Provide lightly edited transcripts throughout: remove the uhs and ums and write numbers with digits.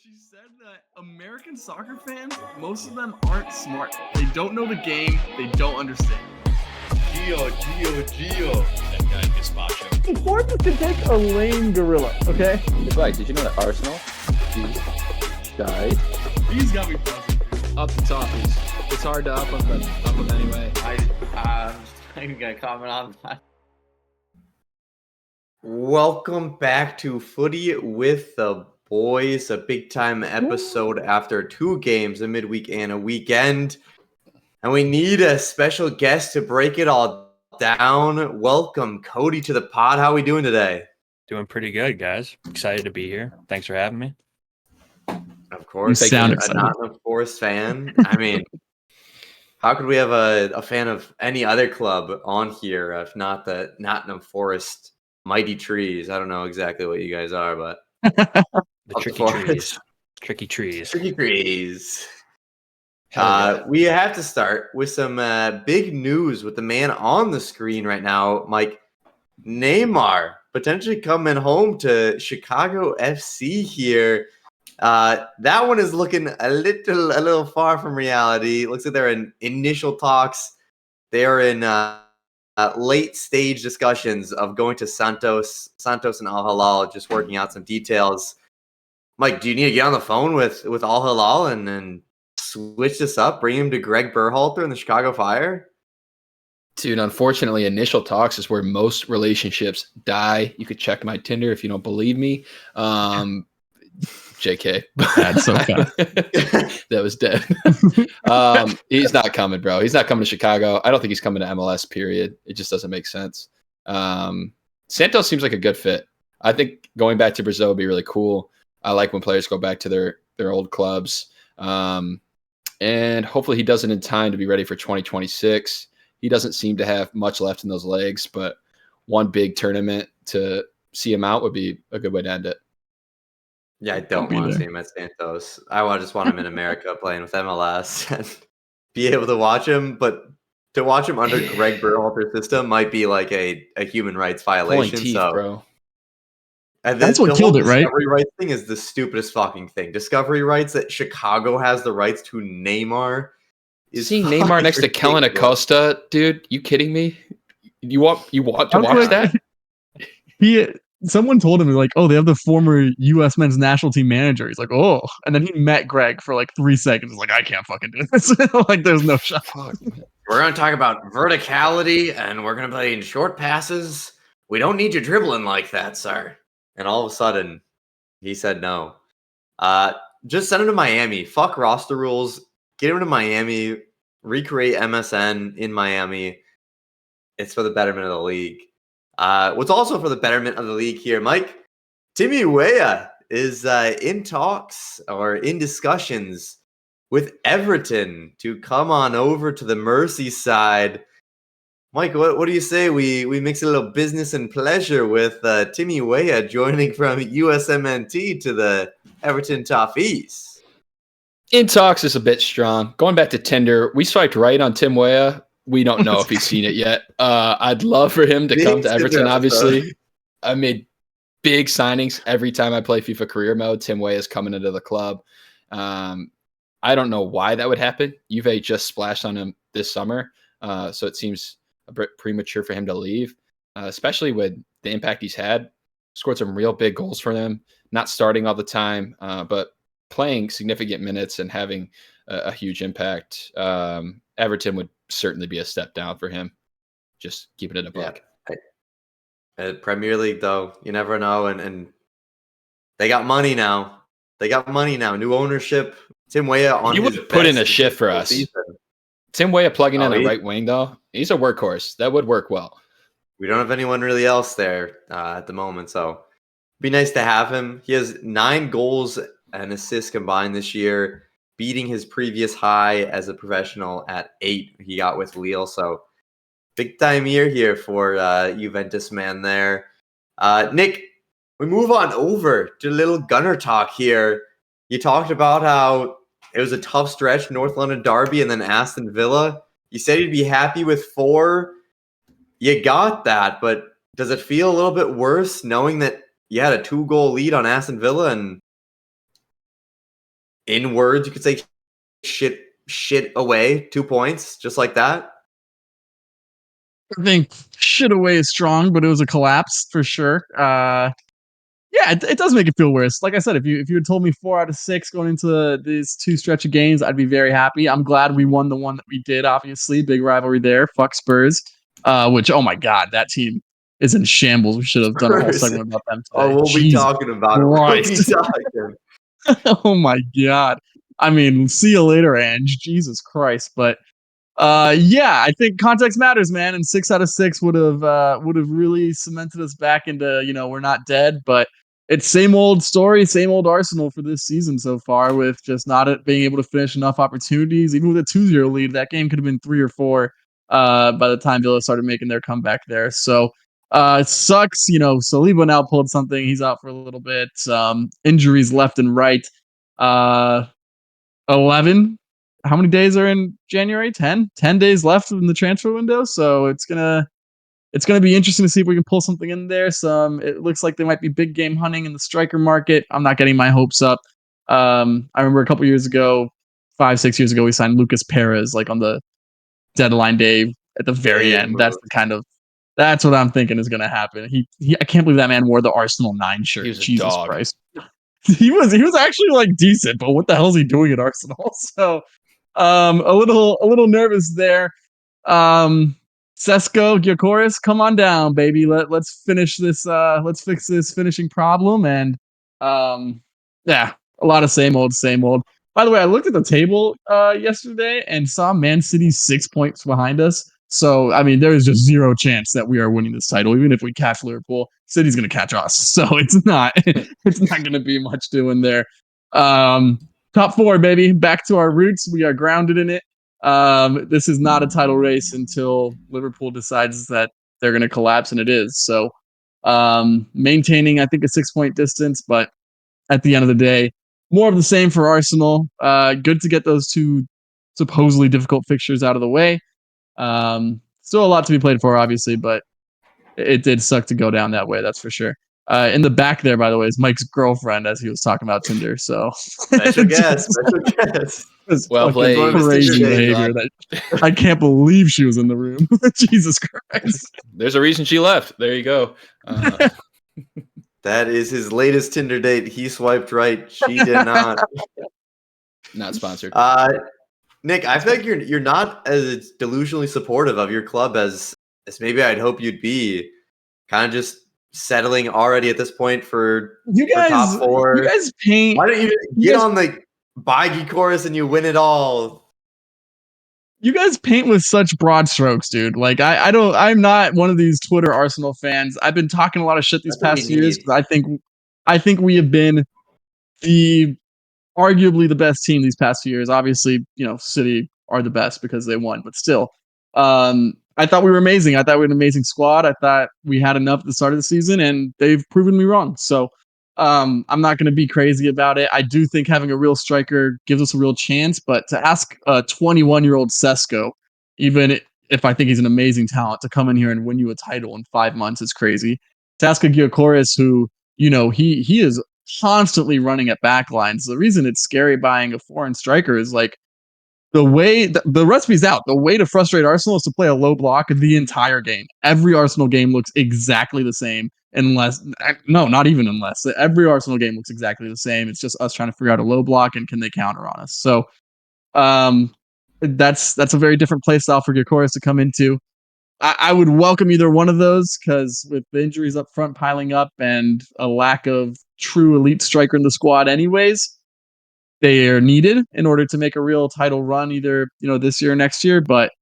She said that American soccer fans, most of them aren't smart. They don't know the game. They don't understand. Gio. That guy gazpacho. Bournemouth can take a lame gorilla, okay? Right, did you know that Arsenal died? These got me buzzing. Up the TOFFEEs. It's hard to up them anyway. I'm not even gonna comment on that. Welcome back to Footy with the Boys, a big time episode after 2 games, a midweek and a weekend. And we need a special guest to break it all down. Welcome, Cody, to the pod. How are we doing today? Doing pretty good, guys. Excited to be here. Thanks for having me. Of course, You sound a excited. Nottingham Forrest fan. I mean, how could we have a fan of any other club on here if not the Nottingham Forrest mighty trees? I don't know exactly what you guys are, but The Up the tricky Forest. trees. Tricky trees. tricky trees. Hell yeah. We have to start with some big news with the man on the screen right now, Mike. Neymar potentially coming home to Chicago FC here. That one is looking a little far from reality. Looks like they're in initial talks. They are in late stage discussions of going to Santos and Al Hilal, just working out some details. Mike, do you need to get on the phone with Al Hilal and switch this up, bring him to Greg Berhalter in the Chicago Fire? Dude, unfortunately, initial talks is where most relationships die. You could check my Tinder if you don't believe me. JK. That's so fast. That was dead. He's not coming, bro. He's not coming to Chicago. I don't think he's coming to MLS, period. It just doesn't make sense. Santos seems like a good fit. I think going back to Brazil would be really cool. I like when players go back to their old clubs. And hopefully he does it in time to be ready for 2026. He doesn't seem to have much left in those legs, but one big tournament to see him out would be a good way to end it. Yeah, I don't be want to there. see him at Santos. Just want him in America playing with MLS and be able to watch him. But to watch him under Greg Berhalter's system might be like a human rights Pulling violation. teeth, So, bro. and That's the what whole killed it, right? Discovery rights thing is the stupidest fucking thing. Discovery rights that Chicago has the rights to Neymar. Is Seeing Neymar fucking next to Kellen ridiculous. Acosta, dude, you kidding me? You want to How watch quick- that? Someone told him, like, oh, they have the former U.S. men's national team manager. He's like, oh. And then he met Greg for like 3 seconds. He's like, I can't fucking do this. Like, there's no shot. Fuck, man. We're going to talk about verticality and we're going to play in short passes. We don't need you dribbling like that, sir. And all of a sudden, he said no. Just send him to Miami. Fuck roster rules. Get him to Miami. Recreate MSN in Miami. It's for the betterment of the league. What's also for the betterment of the league here, Mike, Timmy Weah is in talks or in discussions with Everton to come on over to the Merseyside. Mike, what do you say we mix a little business and pleasure with Timmy Weah joining from USMNT to the Everton TOFFEEs? In talks is a bit strong. Going back to Tinder, we swiped right on Tim Weah. We don't know if he's seen it yet. I'd love for him to Big come to Everton, Tinder obviously. episode. I made big signings every time I play FIFA career mode. Tim Weah is coming into the club. I don't know why that would happen. Juve just splashed on him this summer, so it seems a bit premature for him to leave, especially with the impact he's had. Scored some real big goals for them, not starting all the time, but playing significant minutes and having a huge impact. Everton would certainly be a step down for him. Just keeping it a buck. Premier League, though, you never know. And they got money now. New ownership. Tim Weah on He his would put in best a shift for us. season. Tim Weah plugging in Oh, a right wing, though, he's a workhorse. That would work well. We don't have anyone really else there at the moment, so be nice to have him. He has 9 goals and assists combined this year, beating his previous high as a professional at 8 he got with Lille. So big time year here for Juventus man there. Nick, we move on over to a little Gunner talk here. You talked about how it was a tough stretch, North London Derby and then Aston Villa. You said you'd be happy with 4. You got that, but does it feel a little bit worse knowing that you had a 2-goal lead on Aston Villa and in words, you could say shit away 2 points, just like that. I think shit away is strong, but it was a collapse for sure. Yeah, it does make it feel worse. Like I said, if you had told me 4 out of 6 going into these 2 stretch of games, I'd be very happy. I'm glad we won the one that we did. Obviously, big rivalry there. Fuck Spurs. Which, oh my god, that team is in shambles. We should have done a whole Spurs. segment about them today. Oh, we'll be Jesus talking about it. We'll be talking. Oh my god. I mean, see you later, Ange. Jesus Christ. But yeah, I think context matters, man. And 6 out of 6 would have really cemented us back into, we're not dead, but it's same old story, same old Arsenal for this season so far, with just not being able to finish enough opportunities. Even with a 2-0 lead, that game could have been 3 or 4 by the time Villa started making their comeback there. So it sucks, Saliba now pulled something. He's out for a little bit. Injuries left and right. 11. How many days are in January? 10 days left in the transfer window. So it's gonna be interesting to see if we can pull something in there. It looks like there might be big game hunting in the striker market. I'm not getting my hopes up. I remember a couple years ago, 5-6 years ago, we signed Lucas Perez like on the deadline day at the very end. That's what I'm thinking is going to happen. I can't believe that man wore the Arsenal 9 shirt. He was a Jesus dog. Christ. He was actually like decent, but what the hell is he doing at Arsenal? So a little nervous there. Sesko, Gyökeres, come on down, baby. Let's finish this. Let's fix this finishing problem. And yeah, a lot of same old. By the way, I looked at the table yesterday and saw Man City 6 points behind us. So I mean, there is just zero chance that we are winning this title, even if we catch Liverpool. City's going to catch us, so it's not going to be much doing there. Top 4, baby. Back to our roots. We are grounded in it. This is not a title race until Liverpool decides that they're going to collapse, and it is. So maintaining, I think, a 6-point distance, but at the end of the day, more of the same for Arsenal. Good to get those 2 supposedly difficult fixtures out of the way. Still a lot to be played for, obviously, but it did suck to go down that way, that's for sure. In the back there, by the way, is Mike's girlfriend, as he was talking about Tinder. So special guest. Well played. Crazy behavior. I can't believe she was in the room. Jesus Christ. There's a reason she left. There you go. That is his latest Tinder date. He swiped right. She did not. Not sponsored. Nick, I feel like you're not as delusionally supportive of your club as maybe I'd hope you'd be. Kind of just settling already at this point for top 4. You guys paint. Why don't you get on the Baggy chorus and you win it all? You guys paint with such broad strokes, dude. Like I'm not one of these Twitter Arsenal fans. I've been talking a lot of shit these past years because I think we have been arguably the best team these past few years. Obviously, City are the best because they won, but still, I thought we were amazing. I thought we had an amazing squad. I thought we had enough at the start of the season, and they've proven me wrong. So I'm not going to be crazy about it. I do think having a real striker gives us a real chance, but to ask a 21-year-old Sesko, even if I think he's an amazing talent, to come in here and win you a title in 5 months is crazy. To ask a Gyökeres who, he is constantly running at backlines. The reason it's scary buying a foreign striker is like the way the recipe's out. The way to frustrate Arsenal is to play a low block the entire game. Every Arsenal game looks exactly the same, not even unless. Every Arsenal game looks exactly the same. It's just us trying to figure out a low block and can they counter on us. So that's a very different play style for Gyökeres to come into. I would welcome either one of those because with the injuries up front piling up and a lack of true elite striker in the squad anyways, they are needed in order to make a real title run either, this year or next year. But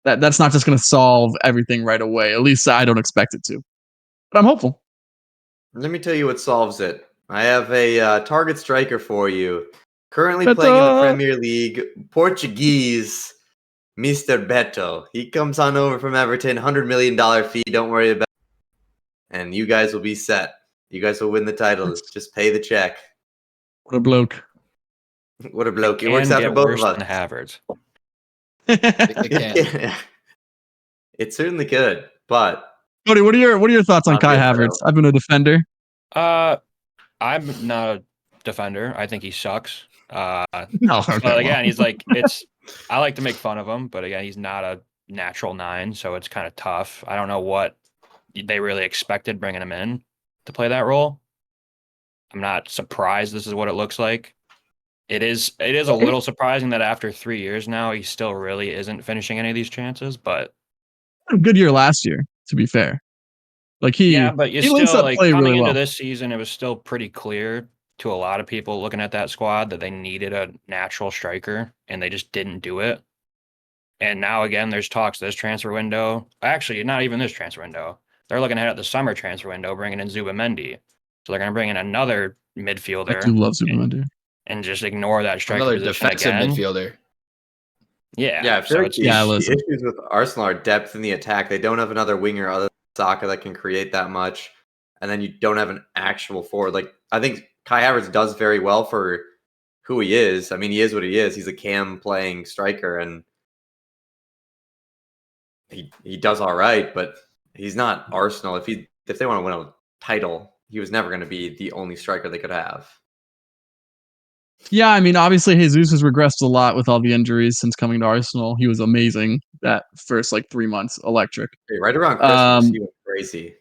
that's not just going to solve everything right away. At least I don't expect it to. But I'm hopeful. Let me tell you what solves it. I have a target striker for you. Currently playing in the Premier League, Portuguese Mr. Beto. He comes on over from Everton, $100 million fee. Don't worry about it. And you guys will be set. You guys will win the title. Just pay the check. What a bloke. What a bloke. It works out for both of us. Than Havertz. It can. It certainly could, but Cody, what are your thoughts on Kai Havertz? I've been a defender. I'm not a defender. I think he sucks. No, But okay, again, he's like I like to make fun of him, but again, he's not a natural 9, so it's kind of tough. I don't know what they really expected bringing him in to play that role. I'm not surprised this is what it looks like. It is a little surprising that after 3 years now, he still really isn't finishing any of these chances, but a good year last year, to be fair. Like yeah, but you he links still up like play coming really into well. this season, it was still pretty clear to a lot of people looking at that squad that they needed a natural striker and they just didn't do it. And now again, there's talks this transfer window. Actually, not even this transfer window. They're looking ahead at the summer transfer window, bringing in Zubimendi. So they're going to bring in another I midfielder do love Superman. and just ignore that striker Another position defensive again. midfielder. Yeah, I feel so like it's Yeah, the listen. issues with Arsenal are depth in the attack. They don't have another winger other than Saka that can create that much, and then you don't have an actual forward. Like I think Kai Havertz does very well for who he is. I mean, he is what he is. He's a cam playing striker, and he does all right. But he's not Arsenal. If they want to win a title, he was never going to be the only striker they could have. Yeah, I mean, obviously Jesus has regressed a lot with all the injuries since coming to Arsenal. He was amazing that first 3 months, electric. Hey, right around Christmas, he went crazy.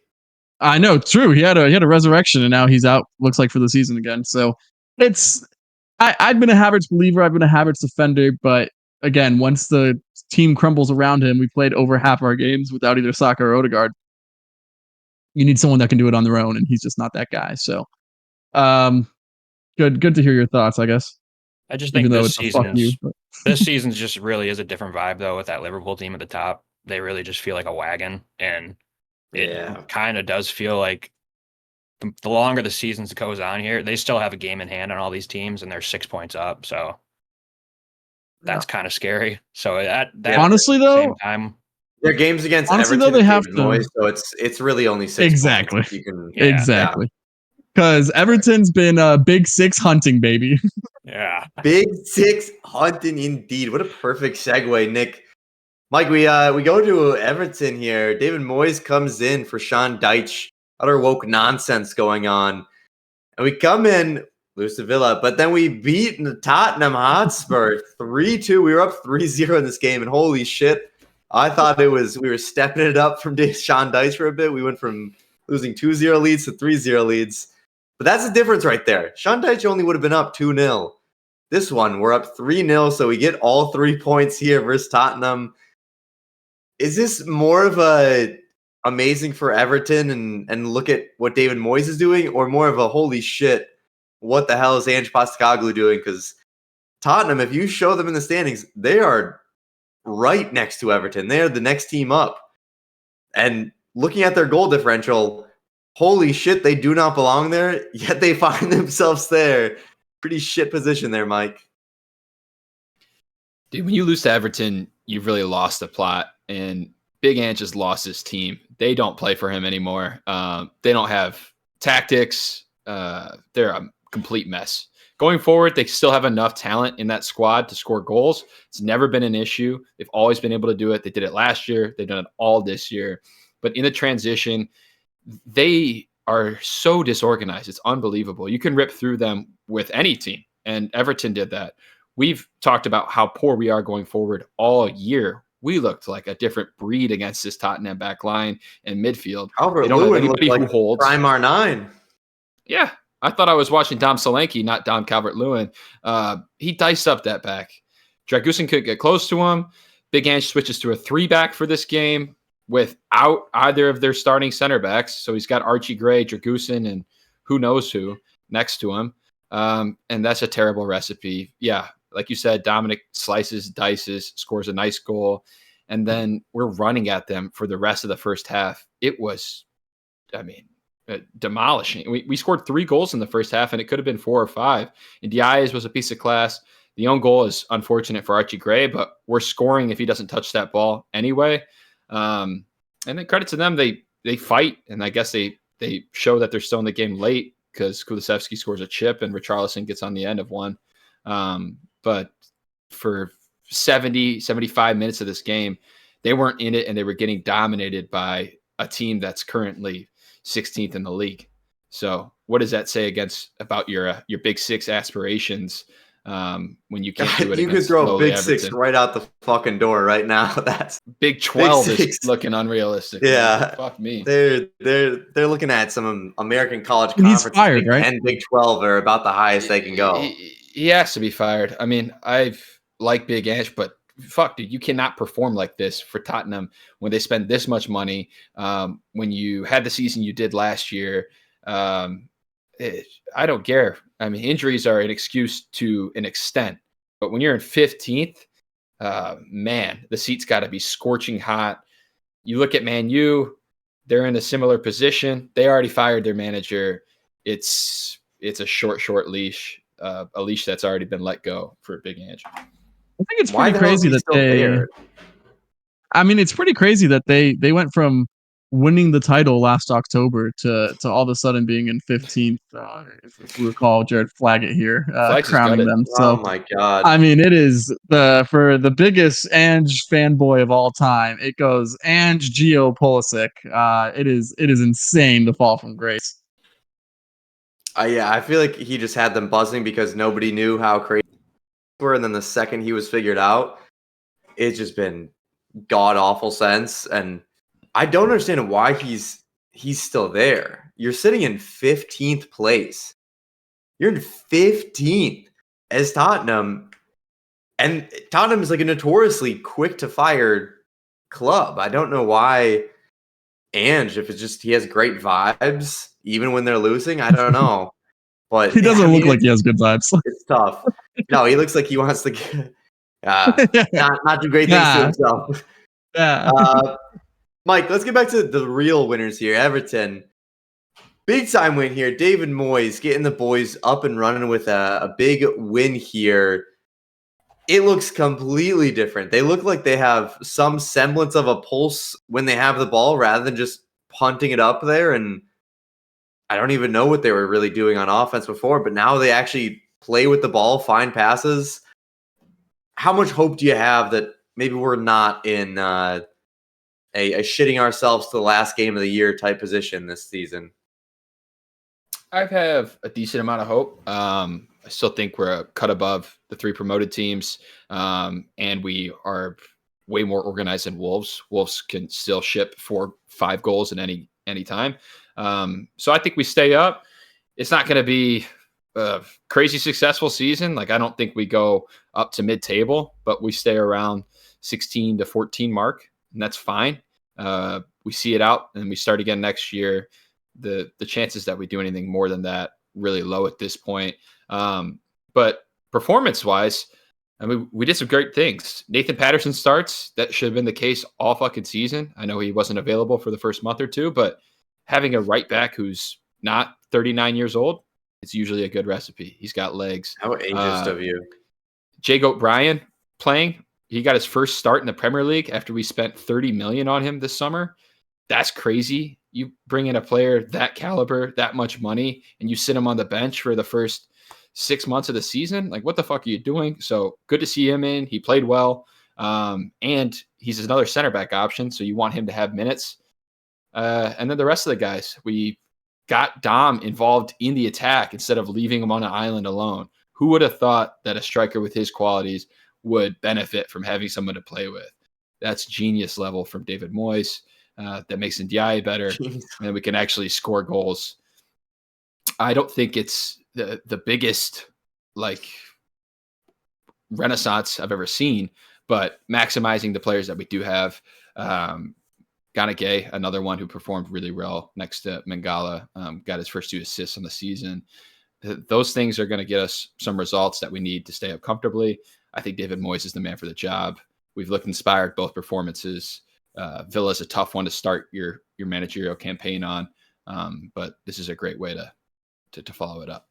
I know, true. He had a resurrection, and now he's out. Looks like for the season again. So I've been a Havertz believer. I've been a Havertz defender, but again, once the team crumbles around him, we played over half our games without either Saka or Odegaard. You need someone that can do it on their own, and he's just not that guy. So, good to hear your thoughts. I guess. I just think Even though this it's a fuck you, this season's just really is a different vibe though with that Liverpool team at the top. They really just feel like a wagon, and it kind of does feel like the longer the season goes on here, they still have a game in hand on all these teams, and they're 6 points up. So that's kind of scary. So that honestly at the though, same time, their games against honestly Everton though, they and have David to Moyes, so it's really only 6 exactly, points. You can, exactly. Because Everton's been Big Six hunting, baby. yeah. Big Six hunting indeed. What a perfect segue, Nick. Mike, we go to Everton here. David Moyes comes in for Sean Dyche. Utter woke nonsense going on. And we come in, lose to Villa, but then we beat Tottenham Hotspur 3-2. We were up 3-0 in this game, and holy shit, I thought we were stepping it up from Sean Dyche for a bit. We went from losing 2-0 leads to 3-0 leads. But that's the difference right there. Sean Dyche only would have been up 2-0. This one, we're up 3-0, so we get all 3 points here versus Tottenham. Is this more of a amazing for Everton and look at what David Moyes is doing, or more of a holy shit, what the hell is Ange Postecoglou doing? Because Tottenham, if you show them in the standings, they are right next to Everton. They are the next team up. And looking at their goal differential, holy shit, they do not belong there, yet they find themselves there. Pretty shit position there, Mike. Dude, when you lose to Everton, you've really lost the plot. And Big Ant just lost his team. They don't play for him anymore. They don't have tactics. They're a complete mess. Going forward, they still have enough talent in that squad to score goals. It's never been an issue. They've always been able to do it. They did it last year. They've done it all this year. But in the transition, they are so disorganized. It's unbelievable. You can rip through them with any team, and Everton did that. We've talked about how poor we are going forward all year. We looked like a different breed against this Tottenham back line and midfield. Albert They don't have Lewin anybody looked who like holds. prime R9. Yeah, I thought I was watching Dom Solanke, not Dom Calvert-Lewin. He diced up that back. Dragusin couldn't get close to him. Big Ange switches to a 3-back for this game without either of their starting center backs. So he's got Archie Gray, Dragusin, and who knows who next to him. And that's a terrible recipe. Yeah, like you said, Dominic slices, dices, scores a nice goal. And then we're running at them for the rest of the first half. It was, demolishing. We scored 3 goals in the first half, and it could have been 4 or 5. And Diaz was a piece of class. The own goal is unfortunate for Archie Gray, but we're scoring if he doesn't touch that ball anyway. And then credit to them, they fight, and I guess they show that they're still in the game late because Kulusevski scores a chip and Richarlison gets on the end of one. But for 70, 75 minutes of this game, they weren't in it, and they were getting dominated by a team that's currently 16th in the league. So what does that say about your Big Six aspirations when you can't do it? You could throw a Big Six right out the fucking door right now. That's Big 12 Big is Six. looking unrealistic. Yeah, man. Fuck me. They're looking at some American college And he's conferences. fired, Big right? 10, Big 12 are about the highest they can go. He has to be fired. I mean, I've liked Big Ange, but fuck, dude, you cannot perform like this for Tottenham when they spend this much money. When you had the season you did last year, I don't care. I mean, injuries are an excuse to an extent, but when you're in 15th, man, the seat's got to be scorching hot. You look at Man U, they're in a similar position. They already fired their manager. It's a short leash, a leash that's already been let go for Big Ange. I think it's pretty crazy that it's pretty crazy that they went from winning the title last October to all of a sudden being in 15th. If we recall, Jared Flaggett here crowning them. Oh So, my god! I mean, it is for the biggest Ange fanboy of all time. It goes Ange Gio Pulisic. It is insane to fall from grace. Yeah, I feel like he just had them buzzing because nobody knew how crazy they were, and then the second he was figured out, it's just been god awful since. And I don't understand why he's still there. You're sitting in 15th place. You're in 15th as Tottenham, and Tottenham is like a notoriously quick to fire club. I don't know why Ange, if it's just he has great vibes even when they're losing. I don't know, but He doesn't look like he has good vibes. It's tough. No, he looks like he wants to not do great things to himself. Yeah. Mike, let's get back to the real winners here. Everton, big time win here. David Moyes getting the boys up and running with a big win here. It looks completely different. They look like they have some semblance of a pulse when they have the ball rather than just punting it up there. And I don't even know what they were really doing on offense before, but now they actually play with the ball, find passes. How much hope do you have that maybe we're not in a shitting ourselves to the last game of the year type position this season? I have a decent amount of hope. I still think we're a cut above the 3 promoted teams, and we are way more organized than Wolves. Wolves can still ship 4-5 goals at any time. So I think we stay up. It's not going to be a crazy successful season. Like, I don't think we go up to mid-table, but we stay around 16 to 14 mark, and that's fine. We see it out and we start again next year. The chances that we do anything more than that really low at this point. But performance-wise, I mean, we did some great things. Nathan Patterson starts. That should have been the case all fucking season. I know he wasn't available for the first month or two, but having a right back who's not 39 years old, it's usually a good recipe. He's got legs. How ageist of you. Jake O'Brien playing. He got his first start in the Premier League after we spent $30 million on him this summer. That's crazy. You bring in a player that caliber, that much money, and you sit him on the bench for the first 6 months of the season. Like, what the fuck are you doing? So good to see him in. He played well. And he's another center back option. So you want him to have minutes. And then the rest of the guys, we got Dom involved in the attack instead of leaving him on an island alone. Who would have thought that a striker with his qualities would benefit from having someone to play with? That's genius level from David Moyes. That makes Ndiaye better. And we can actually score goals. I don't think it's the biggest like renaissance I've ever seen, but maximizing the players that we do have. Gay, another one who performed really well next to Mangala, got his first 2 assists on the season. Those things are going to get us some results that we need to stay up comfortably. I think David Moyes is the man for the job. We've looked inspired both performances. Villa's a tough one to start your managerial campaign on, but this is a great way to follow it up.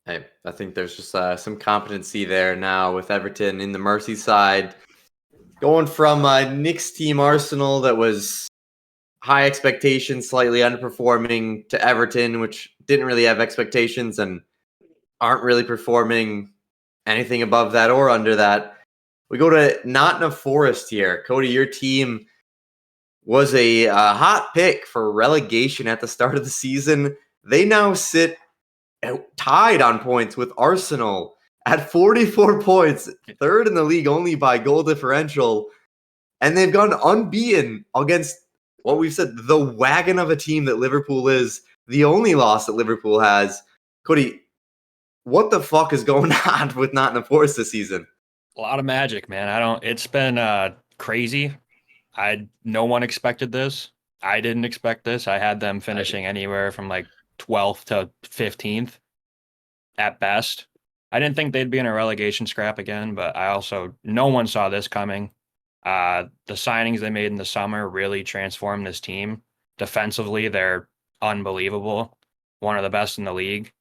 Hey, I think there's just some competency there now with Everton in the Merseyside. Going from Nick's team Arsenal that was high expectations, slightly underperforming, to Everton, which didn't really have expectations and aren't really performing anything above that or under that. We go to Nottingham Forrest here. Cody, your team was a hot pick for relegation at the start of the season. They now sit tied on points with Arsenal at 44 points, third in the league only by goal differential. And they've gone unbeaten against what we've said, the wagon of a team that Liverpool is, the only loss that Liverpool has. Cody, what the fuck is going on with Nottingham Forest this season? A lot of magic, man. It's been crazy. No one expected this. I didn't expect this. I had them finishing anywhere from like 12th to 15th at best. I didn't think they'd be in a relegation scrap again, but no one saw this coming. The signings they made in the summer really transformed this team. Defensively, they're unbelievable. One of the best in the league.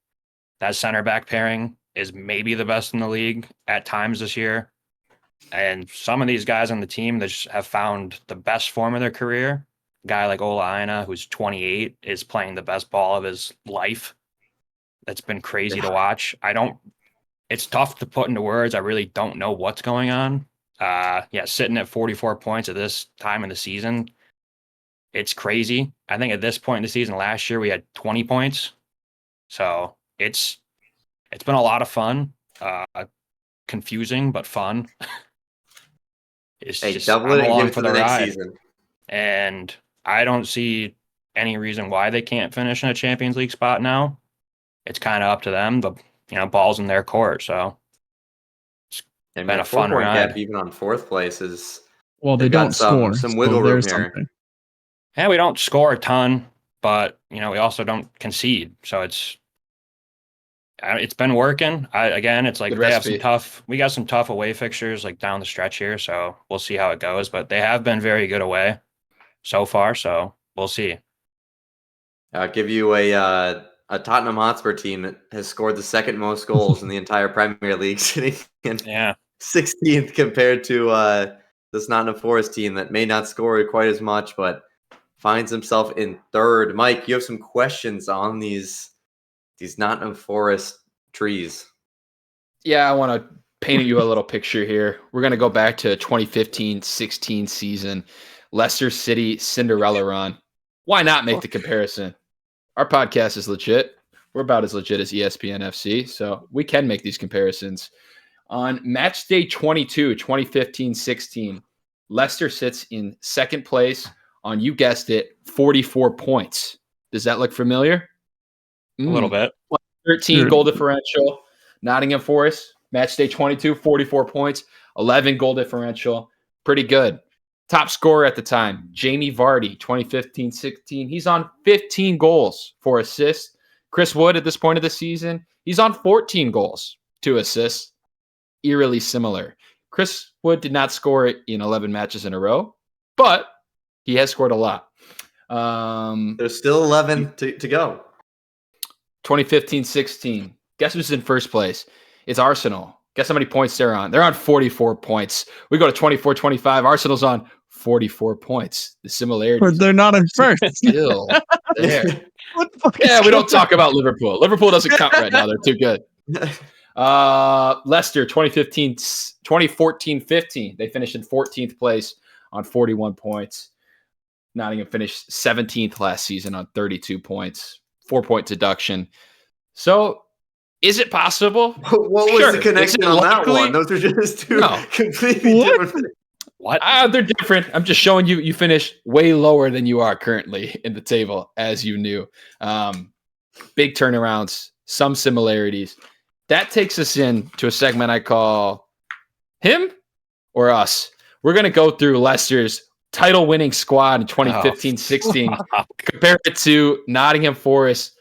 That center back pairing is maybe the best in the league at times this year. And some of these guys on the team that just have found the best form of their career. A guy like Ola Aina, who's 28, is playing the best ball of his life. That's been crazy to watch. It's tough to put into words. I really don't know what's going on. Sitting at 44 points at this time in the season, it's crazy. I think at this point in the season last year, we had 20 points. So it's been a lot of fun. Confusing, but fun. It's just double I'm it and along give it for to the next ride. season. And I don't see any reason why they can't finish in a Champions League spot now. It's kind of up to them, but ball's in their court. So it's been a fun ride. Gap, even on fourth place is they don't score. Some wiggle room here. Something. Yeah, we don't score a ton, but we also don't concede. So it's been working. It's like we got some tough away fixtures like down the stretch here, so we'll see how it goes. But they have been very good away so far, so we'll see. I'll give you a Tottenham Hotspur team that has scored the second most goals in the entire Premier League, sitting in 16th compared to this Nottingham Forest team that may not score quite as much, but finds himself in third. Mike, you have some questions on these Nottingham Forest trees. Yeah, I want to paint you a little picture here. We're going to go back to 2015-16 season. Leicester City Cinderella run. Why not make the comparison? Our podcast is legit. We're about as legit as ESPN FC, so we can make these comparisons. On match day 22, 2015-16, Leicester sits in second place on, you guessed it, 44 points. Does that look familiar? A little bit. 13 goal differential. Nottingham Forest, match day 22, 44 points, 11 goal differential. Pretty good. Top scorer at the time, Jamie Vardy, 2015-16. He's on 15 goals, 4 assists. Chris Wood at this point of the season, he's on 14 goals, 2 assists. Eerily similar. Chris Wood did not score in 11 matches in a row, but he has scored a lot. There's still 11 to go. 2015-16. Guess who's in first place? It's Arsenal. Guess how many points they're on? They're on 44 points. We go to 24-25. Arsenal's on 44 points. The similarities. But they're not in first. Still there. We don't talk about Liverpool. Liverpool doesn't count right now. They're too good. Leicester, 2014-15. They finished in 14th place on 41 points. Nottingham finished 17th last season on 32 points. 4-point deduction. So, is it possible? What was the connection on that one? Those are just two completely different. What? They're different. I'm just showing you finished way lower than you are currently in the table, as you knew. Big turnarounds, some similarities. That takes us into a segment I call Him or Us. We're going to go through Leicester's title-winning squad in 2015-16, compare it to Nottingham Forest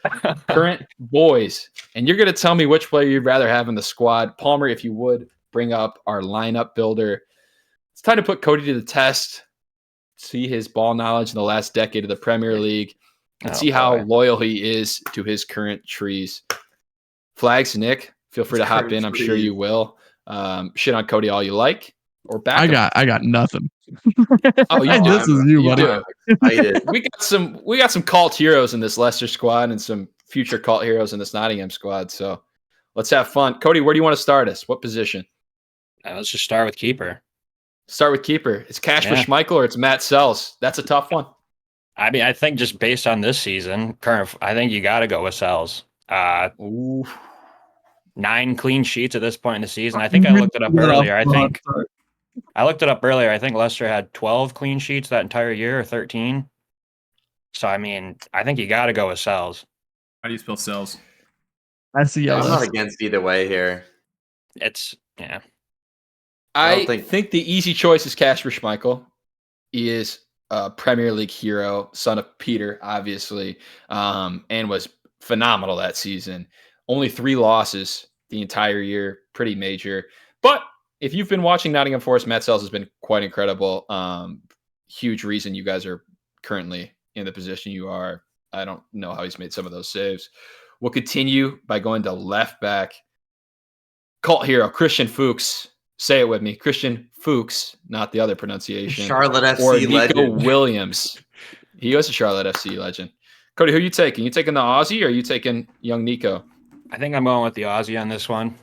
current boys. And you're going to tell me which player you'd rather have in the squad. Palmer, if you would, bring up our lineup builder. It's time to put Cody to the test, see his ball knowledge in the last decade of the Premier League, and see how loyal he is to his current trees. Flags, Nick, feel free to hop in. I'm sure you will. Shit on Cody all you like. Or back I got nothing. Oh, this is you, buddy. We got some cult heroes in this Leicester squad and some future cult heroes in this Nottingham squad. So let's have fun. Cody, where do you want to start us? What position? Let's just start with keeper. Start with keeper. It's Kasper Schmeichel or it's Matt Sells. That's a tough one. I mean, I think just based on this season, I think you got to go with Sells. 9 clean sheets at this point in the season. I think I looked it up earlier. I think Leicester had 12 clean sheets that entire year, or 13. So I mean, I think you got to go with Sells. How do you spell cells? I'm not against either way here. Yeah. I think the easy choice is Kasper Schmeichel. He is a Premier League hero, son of Peter, obviously, and was phenomenal that season. Only 3 losses the entire year, pretty major. But if you've been watching Nottingham Forrest, Matt Sells has been quite incredible. Huge reason you guys are currently in the position you are. I don't know how he's made some of those saves. We'll continue by going to left back. Cult hero, Christian Fuchs. Say it with me. Christian Fuchs, not the other pronunciation. Charlotte FC or Nico legend. Williams. He was a Charlotte FC legend. Cody, who are you taking? You taking the Aussie or are you taking young Nico? I think I'm going with the Aussie on this one.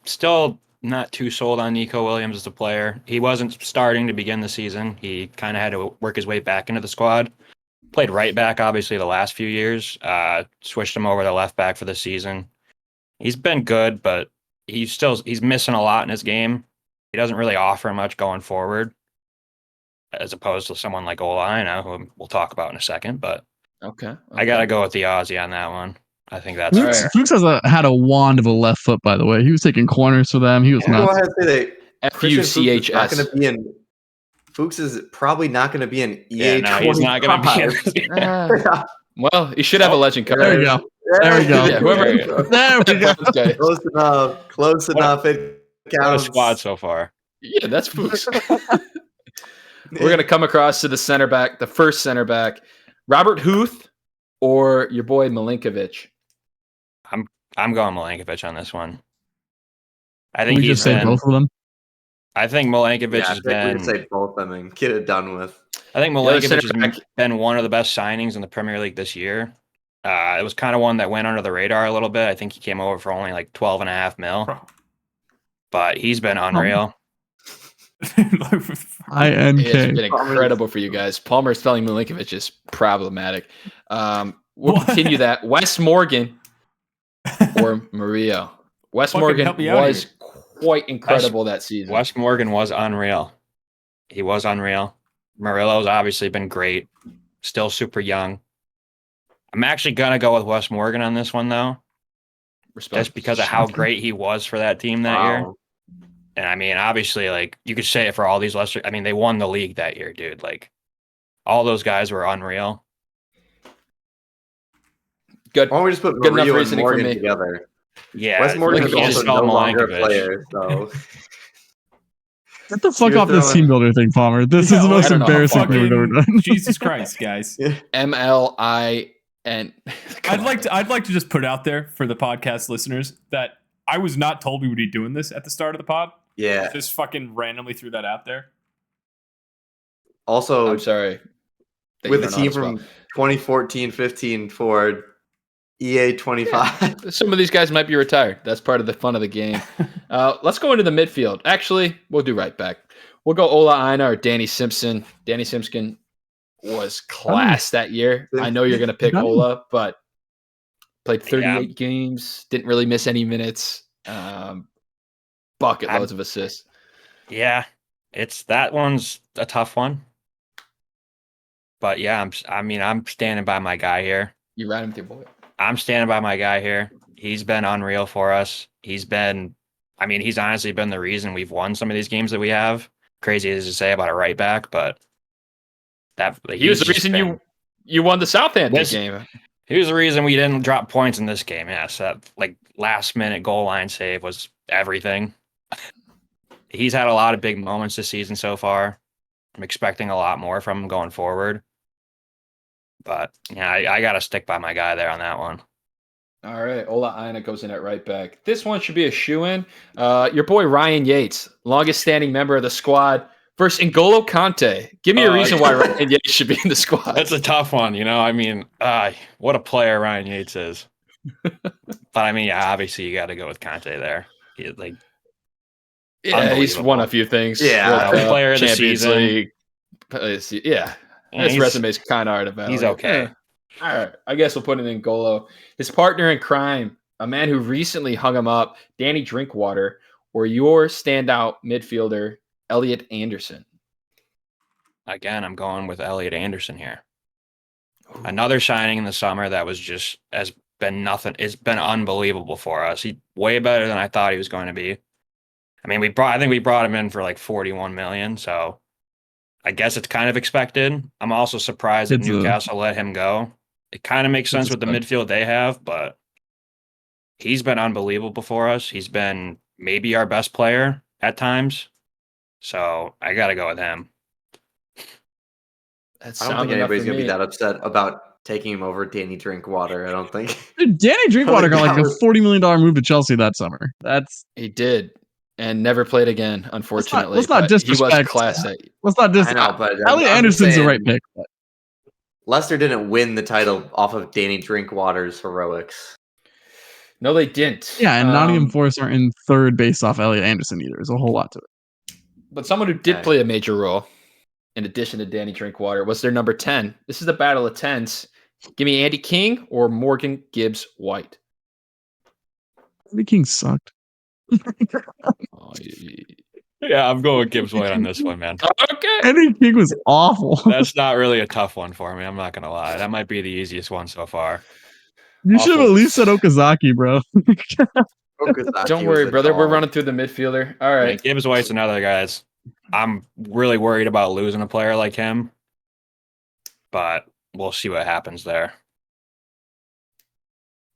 Still not too sold on Nico Williams as a player. He wasn't starting to begin the season. He kind of had to work his way back into the squad. Played right back, obviously, the last few years. Switched him over to left back for the season. He's been good, but he's missing a lot in his game. He doesn't really offer much going forward, as opposed to someone like Ola Aina, who we'll talk about in a second. But okay. I got to go with the Aussie on that one. I think that's fair. Fuchs had a wand of a left foot, by the way. He was taking corners for them. He was Go nuts. ahead and say that Fuchs. Fuchs is probably not going to be an EA. No, he's not going to be. Well, he should have a legend card. There we go. There we go. Yeah, There we go. Okay. Close enough. Close enough. It What a counts. squad so far. Yeah, that's Fuchs. We're going to come across to the center back, the first center back, Robert Huth or your boy Milinkovic. I'm going Milinkovic on this one. I think We just say both of them. I think Milinkovic Yeah, I has think we been. can say both of them and get it done with. I think The other Milinkovic center has been one of the best signings in the Premier League this year. It was kind of one that went under the radar a little bit. I think he came over for only like 12.5 mil, but he's been unreal. INK. It's been incredible for you guys. Palmer spelling Milinkovic is problematic. We'll continue that. Wes Morgan or Murillo. Wes Fucking Morgan help me out was quite incredible that season. Wes Morgan was unreal. He was unreal. Murillo's obviously been great. Still super young. I'm actually going to go with Wes Morgan on this one, though. Respect. Just because of how great he was for that team that year. And I mean, obviously, like, you could say it for all these Leicester. I mean, they won the league that year, dude. Like, all those guys were unreal. Good. Why don't we just put Good enough Murillo and reasoning for Morgan me. together? Yeah. Wes Morgan is you also just no spell longer a Milinkovic. player, so Get the fuck You're off this throwing- team builder thing, Palmer. This is the most I don't know how embarrassing thing we've ever done. Jesus Christ, guys. MLIN. I'd like to just put out there for the podcast listeners that I was not told we would be doing this at the start of the pod. yeah. Just fucking randomly threw that out there. Also, I'm sorry. that with you the don't know team how to from 2014-15 for EA 25. spell. Some of these guys might be retired. That's part of the fun of the game. Let's go into the midfield. Actually, we'll do right back. We'll go Ola Aina or Danny Simpson. Danny Simpson was class that year. I know you're going to pick Ola, but played 38 games, didn't really miss any minutes. Bucket loads of assists. Yeah. That one's a tough one. But yeah, I'm standing by my guy here. You ran him with your boy. I'm standing by my guy here. He's been unreal for us. He's honestly been the reason we've won some of these games that we have. Crazy as to say about a right back, but He was the reason you won the Southampton game. He was the reason we didn't drop points in this game. Yes, that like last minute goal line save was everything. He's had a lot of big moments this season so far. I'm expecting a lot more from him going forward. But yeah, I got to stick by my guy there on that one. All right, Ola Aina goes in at right back. This one should be a shoe-in. Your boy Ryan Yates, longest standing member of the squad, versus N'Golo Kante. Give me a reason why Ryan Yates should be in the squad. That's a tough one, I mean, what a player Ryan Yates is. But I mean, yeah, obviously you got to go with Kante there. He's won a few things. Yeah. Player of the Champions season. League. Yeah. His resume's kind of hard to value. He's okay. All right. I guess we'll put it in Golo. His partner in crime, a man who recently hung him up, Danny Drinkwater, or your standout midfielder, Elliot Anderson. Again, I'm going with Elliot Anderson here. Another signing in the summer that was just has been nothing. It's been unbelievable for us. He way better than I thought he was going to be. I mean, I think we brought him in for like 41 million. So I guess it's kind of expected. I'm also surprised that Newcastle let him go. It kind of makes sense with the midfield they have, but he's been unbelievable for us. He's been maybe our best player at times. So I got to go with him. I don't think anybody's going to be that upset about taking him over Danny Drinkwater. I don't think. Dude, Danny Drinkwater got like a $40 million move to Chelsea that summer. He did. And never played again, unfortunately. Let's not disrespect. He was classic. Let's not disrespect. I know, but Elliot Anderson's the right pick. But. Leicester didn't win the title off of Danny Drinkwater's heroics. No, they didn't. Yeah, and Nottingham Forrest aren't in third based off Elliot Anderson either. There's a whole lot to it. But someone who did play a major role, in addition to Danny Drinkwater, was their number 10. This is the battle of tens. Give me Andy King or Morgan Gibbs White. Andy King sucked. Yeah, I'm going with Gibbs White on this one, man. Okay. Andy King was awful. That's not really a tough one for me. I'm not going to lie. That might be the easiest one so far. You should have at least said Okazaki, bro. Don't worry, brother. We're running through the midfielder. All right. Yeah, Gibbs White's another guy. I'm really worried about losing a player like him, but we'll see what happens there.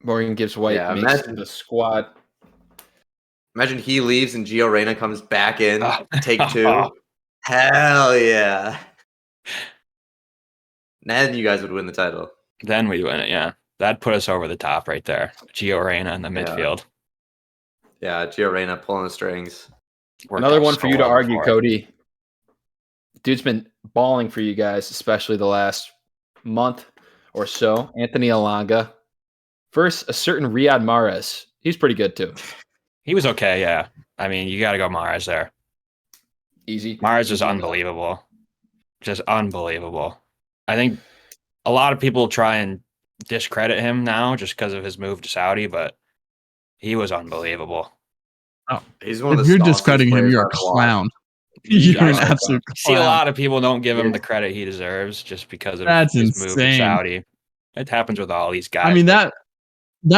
Morgan Gibbs White makes the squad. Imagine he leaves and Gio Reyna comes back in. Take two. Hell yeah. Then you guys would win the title. Then we win it, yeah. That'd put us over the top right there. Gio Reyna in the midfield. Yeah, Gio Reyna pulling the strings. Another one for you to argue, Cody. Dude's been balling for you guys, especially the last month or so. Anthony Elanga versus a certain Riyad Mahrez. He's pretty good too. He was okay, yeah. I mean, you got to go Mahrez there. Easy. Mahrez is unbelievable. Just unbelievable. I think a lot of people try and discredit him now just because of his move to Saudi, but he was unbelievable. Oh, he's one of if the you're discrediting him, you're a clown. You're an absolute clown. See, a lot of people don't give him the credit he deserves just because of his move to Saudi. It happens with all these guys. I mean, that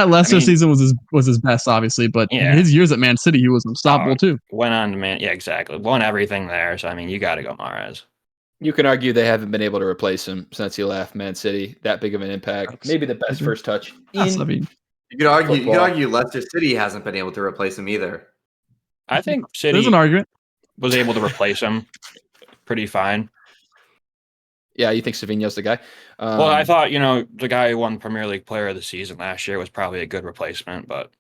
Leicester season was his best, obviously, but his years at Man City, he was unstoppable too. Went on to Man, yeah, exactly. Won everything there. So I mean, you got to go Mahrez. You can argue they haven't been able to replace him since he left Man City. That big of an impact. Maybe the best first touch. You could argue Leicester City hasn't been able to replace him either. I think City There's an argument. Was able to replace him pretty fine. Yeah, you think Savinho's the guy? Well, I thought, the guy who won Premier League Player of the Season last year was probably a good replacement, but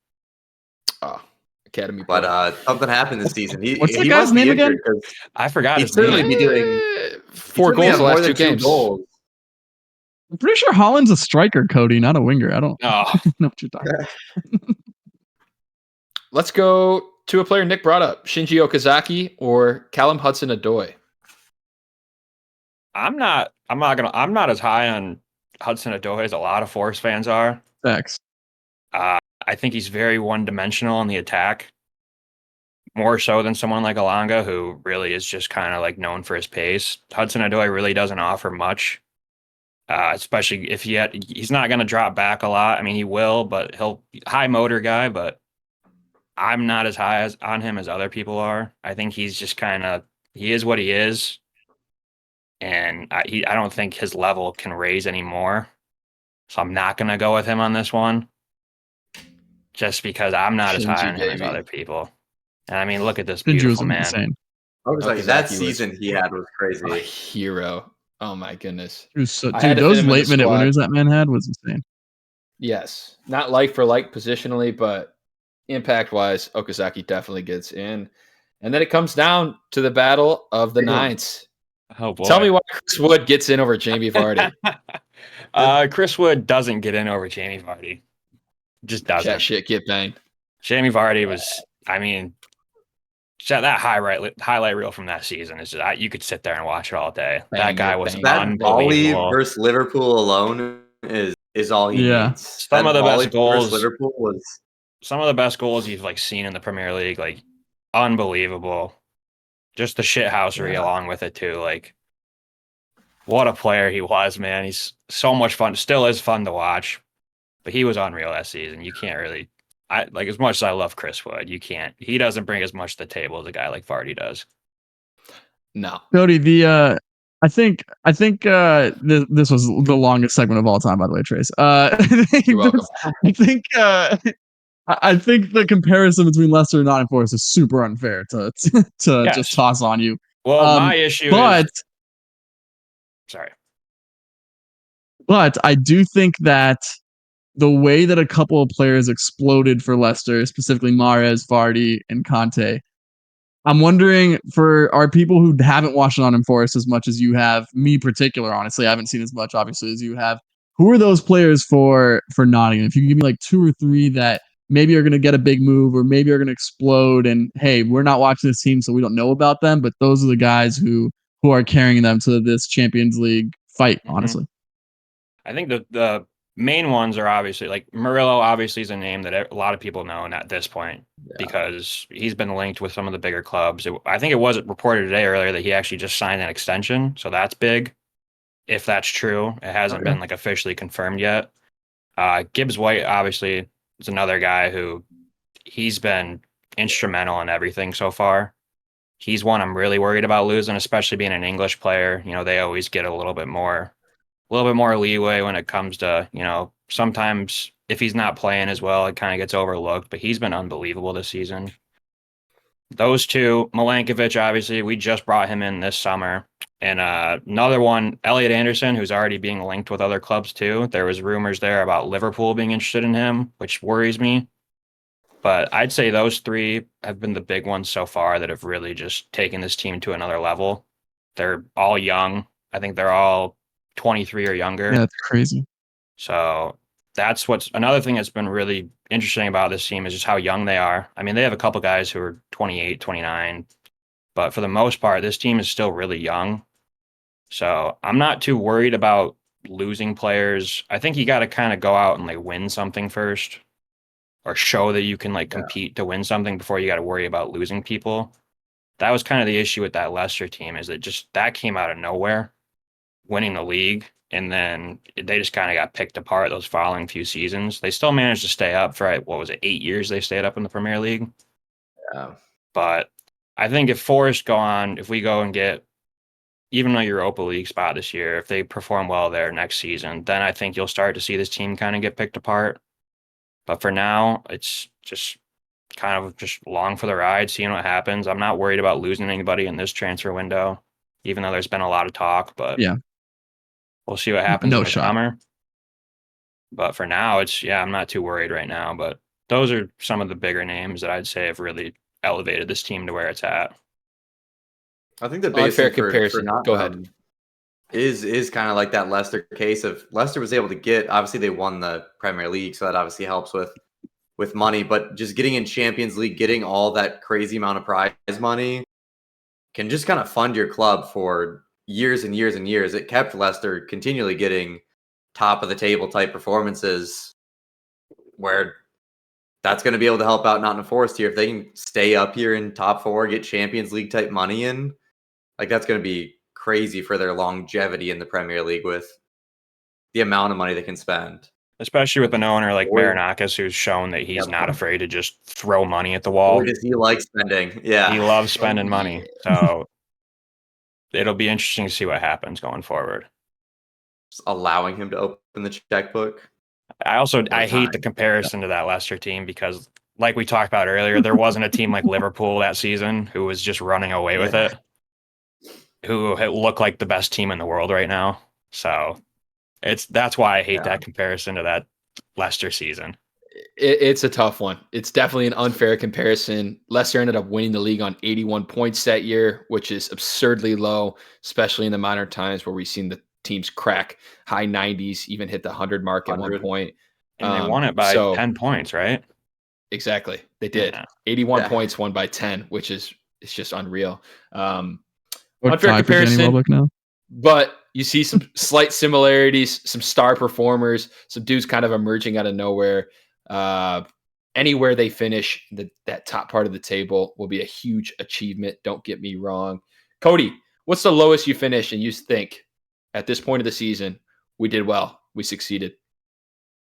Academy. But something happened this season. What's the guy's name again? I forgot his certainly name. Be doing 4 goals the last 2 games. I'm pretty sure Holland's a striker, Cody, not a winger. I don't know what you're talking about. Let's go to a player Nick brought up, Shinji Okazaki or Callum Hudson-Odoi. I'm not as high on Hudson-Odoi as a lot of Forest fans are. Thanks. I think he's very one-dimensional in the attack, more so than someone like Elanga, who really is just kind of like known for his pace. Hudson-Odoi really doesn't offer much, especially if he's not going to drop back a lot. I mean, he will, but he'll high motor guy, but I'm not as high on him as other people are. I think he's just he is what he is. And I don't think his level can raise anymore. So I'm not going to go with him on this one. Just because I'm not as high on him as other people. And I mean, look at this beautiful man. Insane. I was like, that season he had was crazy. A hero. Oh my goodness. Dude, those late minute winners that man had was insane. Yes. Not like for like positionally, but impact wise, Okazaki definitely gets in. And then it comes down to the battle of the nines. Oh boy. Tell me why Chris Wood gets in over Jamie Vardy. Chris Wood doesn't get in over Jamie Vardy. Just doesn't. That shit get banged. Jamie Vardy was, So that highlight reel from that season is just, you could sit there and watch it all day. That Banger, guy was banger. That volley unbelievable. versus Liverpool alone is all he Yeah. needs. Some That of the volley best goals- versus Liverpool was Some of the best goals you've like seen in the Premier League, like unbelievable. Just the shithousery along with it too. Like, what a player he was, man. He's so much fun. Still is fun to watch, but he was unreal that season. You can't really, as much as I love Chris Wood, you can't. He doesn't bring as much to the table as a guy like Vardy does. No. Cody, I think this was the longest segment of all time, by the way, Trace. You're welcome. I think the comparison between Leicester and Nottingham Forest is super unfair to Yes. just toss on you. Well, my issue but is sorry. But I do think that the way that a couple of players exploded for Leicester, specifically Mahrez, Vardy, and Conte, I'm wondering for our people who haven't watched Nottingham Forest as much as you have, me particular, honestly, I haven't seen as much obviously as you have. Who are those players for Nottingham? If you can give me like 2 or 3 that maybe are going to get a big move or maybe are going to explode, and hey, we're not watching this team, so we don't know about them, but those are the guys who are carrying them to this Champions League fight, honestly. I think the main ones are obviously like Murillo. Obviously, is a name that a lot of people know at this point because he's been linked with some of the bigger clubs. I think it was reported today earlier that he actually just signed an extension, so that's big. If that's true, it hasn't been like officially confirmed yet. Gibbs White obviously is another guy who he's been instrumental in everything so far. He's one I'm really worried about losing, especially being an English player. You know, they always get a little bit more leeway when it comes to, sometimes if he's not playing as well, it kind of gets overlooked, but he's been unbelievable this season. Those two, Milankovic, obviously, we just brought him in this summer. And another one, Elliot Anderson, who's already being linked with other clubs too. There was rumors there about Liverpool being interested in him, which worries me. But I'd say those 3 have been the big ones so far that have really just taken this team to another level. They're all young. I think they're all 23 or younger. Yeah, that's crazy. So that's what's another thing that's been really interesting about this team is just how young they are. I mean, they have a couple guys who are 28, 29, but for the most part, this team is still really young. So I'm not too worried about losing players. I think you got to kind of go out and like win something first or show that you can like compete to win something before you got to worry about losing people. That was kind of the issue with that Leicester team is that came out of nowhere, winning the league. And then they just kind of got picked apart those following few seasons. They still managed to stay up for, 8 years they stayed up in the Premier League? Yeah. But I think if we go and get even a Europa League spot this year, if they perform well there next season, then I think you'll start to see this team kind of get picked apart. But for now, it's just kind of just along for the ride, seeing what happens. I'm not worried about losing anybody in this transfer window, even though there's been a lot of talk, but yeah. We'll see what happens No in the shot. summer. But for now, I'm not too worried right now. But those are some of the bigger names that I'd say have really elevated this team to where it's at. I think the biggest Unfair thing comparison. Go ahead. Is kind of like that Leicester case of Leicester was able to get, obviously they won the Premier League, so that obviously helps with money, but just getting in Champions League, getting all that crazy amount of prize money can just kind of fund your club for years and years and years. It kept Leicester continually getting top of the table type performances where that's going to be able to help out Nottingham Forest here. If they can stay up here in top 4, get Champions League type money in, like that's going to be crazy for their longevity in the Premier League with the amount of money they can spend. Especially with an owner like Marinakis, who's shown that he's not afraid to just throw money at the wall. Boy, does he like spending. Yeah. He loves spending money. So it'll be interesting to see what happens going forward. Just allowing him to open the checkbook. I hate the comparison to that Leicester team because, like we talked about earlier, there wasn't a team like Liverpool that season who was just running away with it, who looked like the best team in the world right now. So that's why I hate that comparison to that Leicester season. It's a tough one. It's definitely an unfair comparison. Leicester ended up winning the league on 81 points that year, which is absurdly low, especially in the modern times where we've seen the teams crack high 90s, even hit the 100 mark at one point. And they won it by 10 points, right? Exactly. They did. 81 points won by 10, which is it's just unreal. Or Unfair tie for Danny comparison, Welbeck now. but you see some slight similarities, some star performers, some dudes kind of emerging out of nowhere. Anywhere they finish, that top part of the table will be a huge achievement. Don't get me wrong. Cody, what's the lowest you finish and you think at this point of the season, we did well, we succeeded?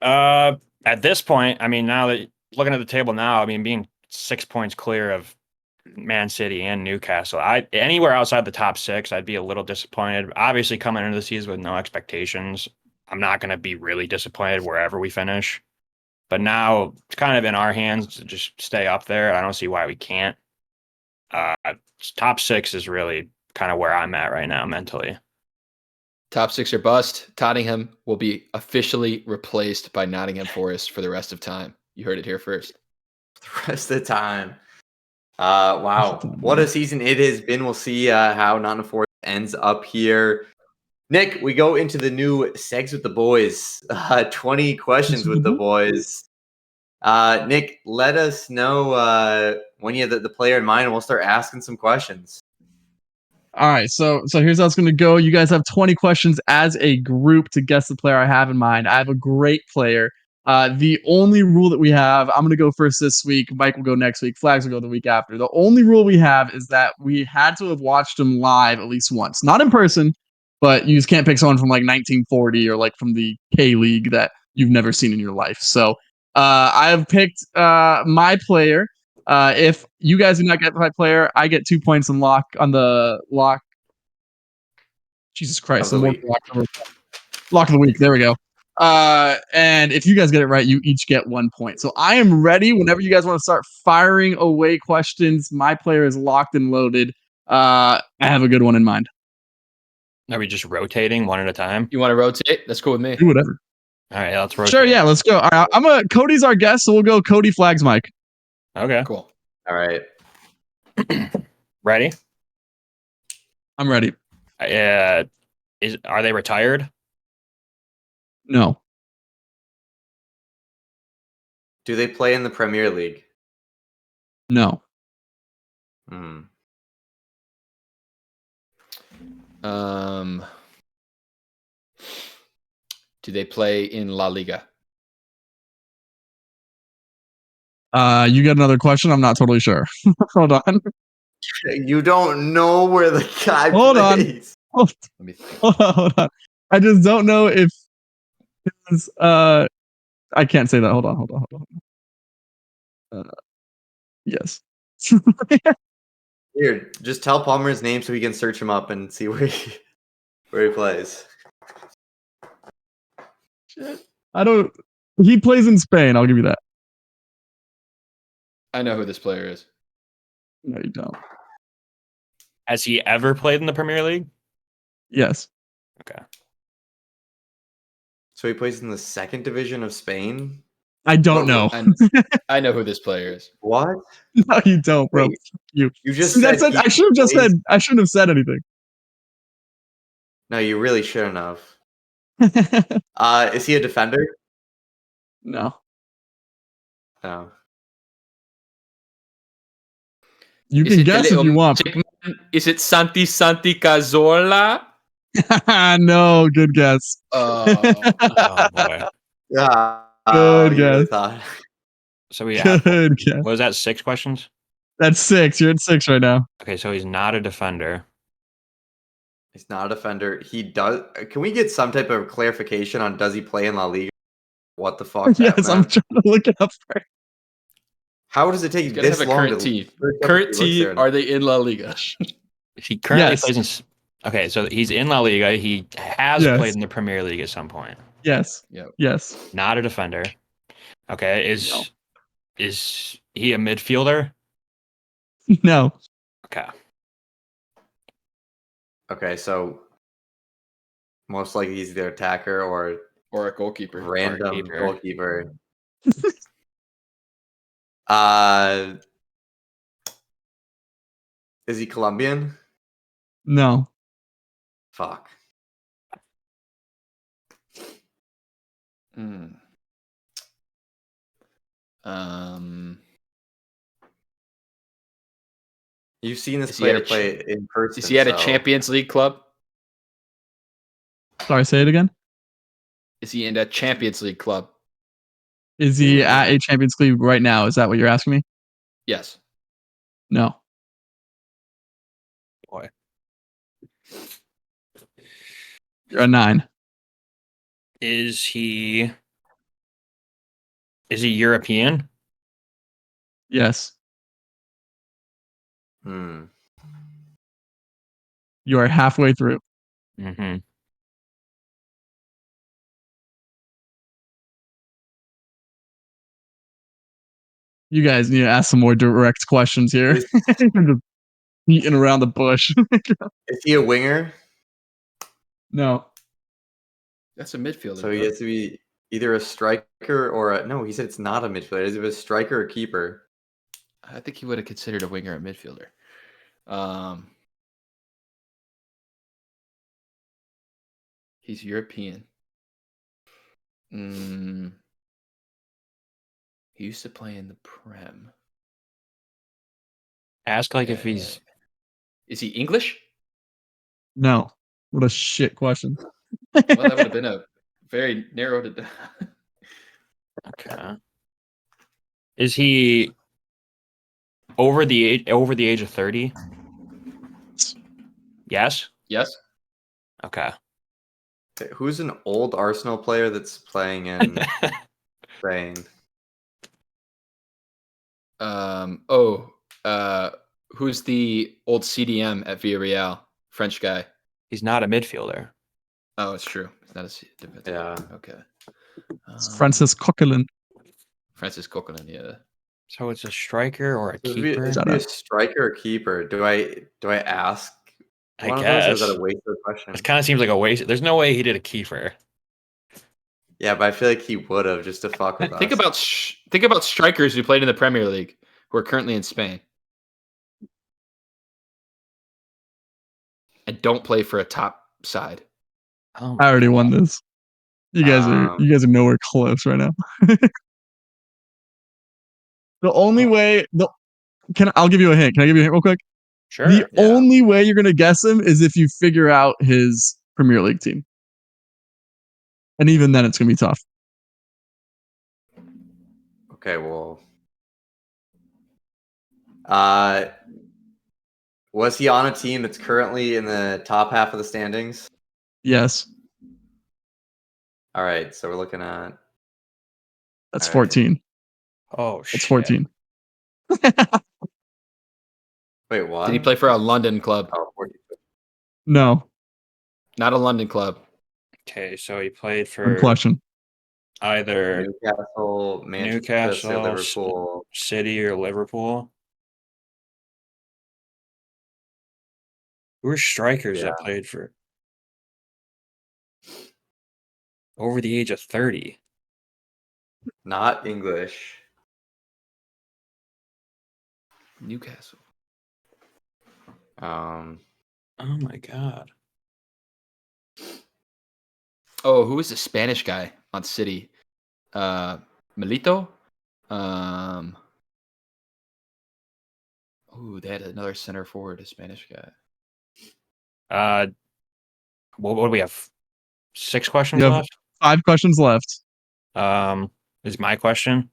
At this point, I mean, now that looking at the table now, I mean, being 6 points clear of Man City and Newcastle, anywhere outside the top 6, I'd be a little disappointed. Obviously, coming into the season with no expectations, I'm not going to be really disappointed wherever we finish. But now it's kind of in our hands to just stay up there. I don't see why we can't. Top 6 is really kind of where I'm at right now mentally. Top 6 or bust. Tottenham will be officially replaced by Nottingham Forest for the rest of time. You heard it here first. The rest of the time. Wow. What a season it has been. We'll see how Nottingham Forest ends up here. Nick, we go into the new Segs with the Boys. 20 questions with the boys. Nick, let us know when you have the player in mind, and we'll start asking some questions. All right, so here's how it's going to go. You guys have 20 questions as a group to guess the player I have in mind. I have a great player. The only rule that we have, I'm going to go first this week. Mike will go next week. Flags will go the week after. The only rule we have is that we had to have watched him live at least once. Not in person, but you just can't pick someone from like 1940 or like from the K League that you've never seen in your life. So I have picked my player. If you guys do not get my player, I get 2 points and lock. Jesus Christ, Of the week. Lock of the week. There we go. And if you guys get it right, you each get 1 point. So I am ready whenever you guys want to start firing away questions. My player is locked and loaded. I have a good one in mind. Are we just rotating one at a time? You want to rotate? That's cool with me. Do whatever. All right, let's rotate. Sure, yeah, let's go. All right, Cody's our guest, so we'll go Cody Flags Mike. Okay. Cool. All right. Ready? I'm ready. Are they retired? No. Do they play in the Premier League? No. Hmm. Do they play in La Liga? You got another question? I'm not totally sure. Hold on. You don't know where the guy Hold on. plays. Hold Let me think. hold on. I just don't know if it's, I can't say that. Hold on. Yes. Here, just tell Palmer his name so we can search him up and see where he plays. Shit. He plays in Spain, I'll give you that. I know who this player is. No, you don't. Has he ever played in the Premier League? Yes. Okay. So he plays in the 2nd division of Spain? I don't know. I know who this player is. What? No, you don't, bro. Wait, you just That's said it. I should have just said. I shouldn't have said anything. No, you really shouldn't have. Is he a defender? No. No. You Is can it the guess if little you want. magic man? Is it Santi Cazorla? No, good guess. Oh boy. Yeah. Good You really guess. thought. So we have, Good guess. what was that, 6 questions? That's 6. You're at 6 right now. Okay, so he's not a defender. He's not a defender. He does. Can we get some type of clarification on does he play in La Liga? What the fuck? Yes, I'm trying to look it up. How does it take He's gonna this have a long current to team. search up Current if he looks team, there? are they in La Liga? He currently Yes. plays in. Okay, so he's in La Liga. He has Yes. played in the Premier League at some point. Yes. Yep. Yes. Not a defender. Okay, No. is he a midfielder? No. Okay. Okay, so most likely he's the attacker or Or a goalkeeper. random keeper. goalkeeper. Is he Colombian? No. Fuck. Hmm. You've seen this Is he at player a play in person. Is he at a so- Champions League club? Sorry, say it again. Is he in a Champions League club? Is he at a Champions League right now? Is that what you're asking me? Yes. No. Boy. You're a 9. Is he European? Yes. Hmm. You are halfway through. Mm-hmm. You guys need to ask some more direct questions here. Is, You're just beating around the bush. is he a winger? No. That's a midfielder. So he has to be either a striker or a no. He said it's not a midfielder. Is it a striker or keeper? I think he would have considered a winger a midfielder. He's European. He used to play in the Prem. Ask like if he's Is he English? No. What a shit question. Well, that would have been a very narrowed it down. okay. Is he over the age of 30? Yes. Yes. Okay. Okay, who's an old Arsenal player that's playing in Spain? Who's the old CDM at Villarreal? French guy. He's not a midfielder. Oh, it's true. It's not a defensive. Yeah. Okay. It's Francis Coquelin. Francis Coquelin, yeah. So it's a striker or a Should keeper? it be a striker or keeper? Do I ask? I One of those, or is guess. that a waste of a question? It kind of seems like a waste. There's no way he did a keeper. Yeah, but I feel like he would have just to fuck with Think us. about strikers who played in the Premier League who are currently in Spain and don't play for a top side. Oh, I already won this. You guys are nowhere close right now. The only way I'll give you a hint. Can I give you a hint real quick? sure. The only way you're gonna guess him is if you figure out his Premier League team. And even then it's gonna be tough. Okay, well, was he on a team that's currently in the top half of the standings? Yes. All right, so we're looking at That's All right. 14. Oh shit. It's 14. wait, what? Did he play for a London club? Oh, 14. No. Not a London club. Okay, so he played Good for question. either Newcastle, Manchester, Newcastle, Liverpool. City, or Liverpool. Who are strikers that played for over the age of 30? Not English. Newcastle. Oh my god. Oh, who was the Spanish guy on City? Milito? They had another center forward, a Spanish guy. What do we have? 6 questions You have left? 5 questions left. Is my question?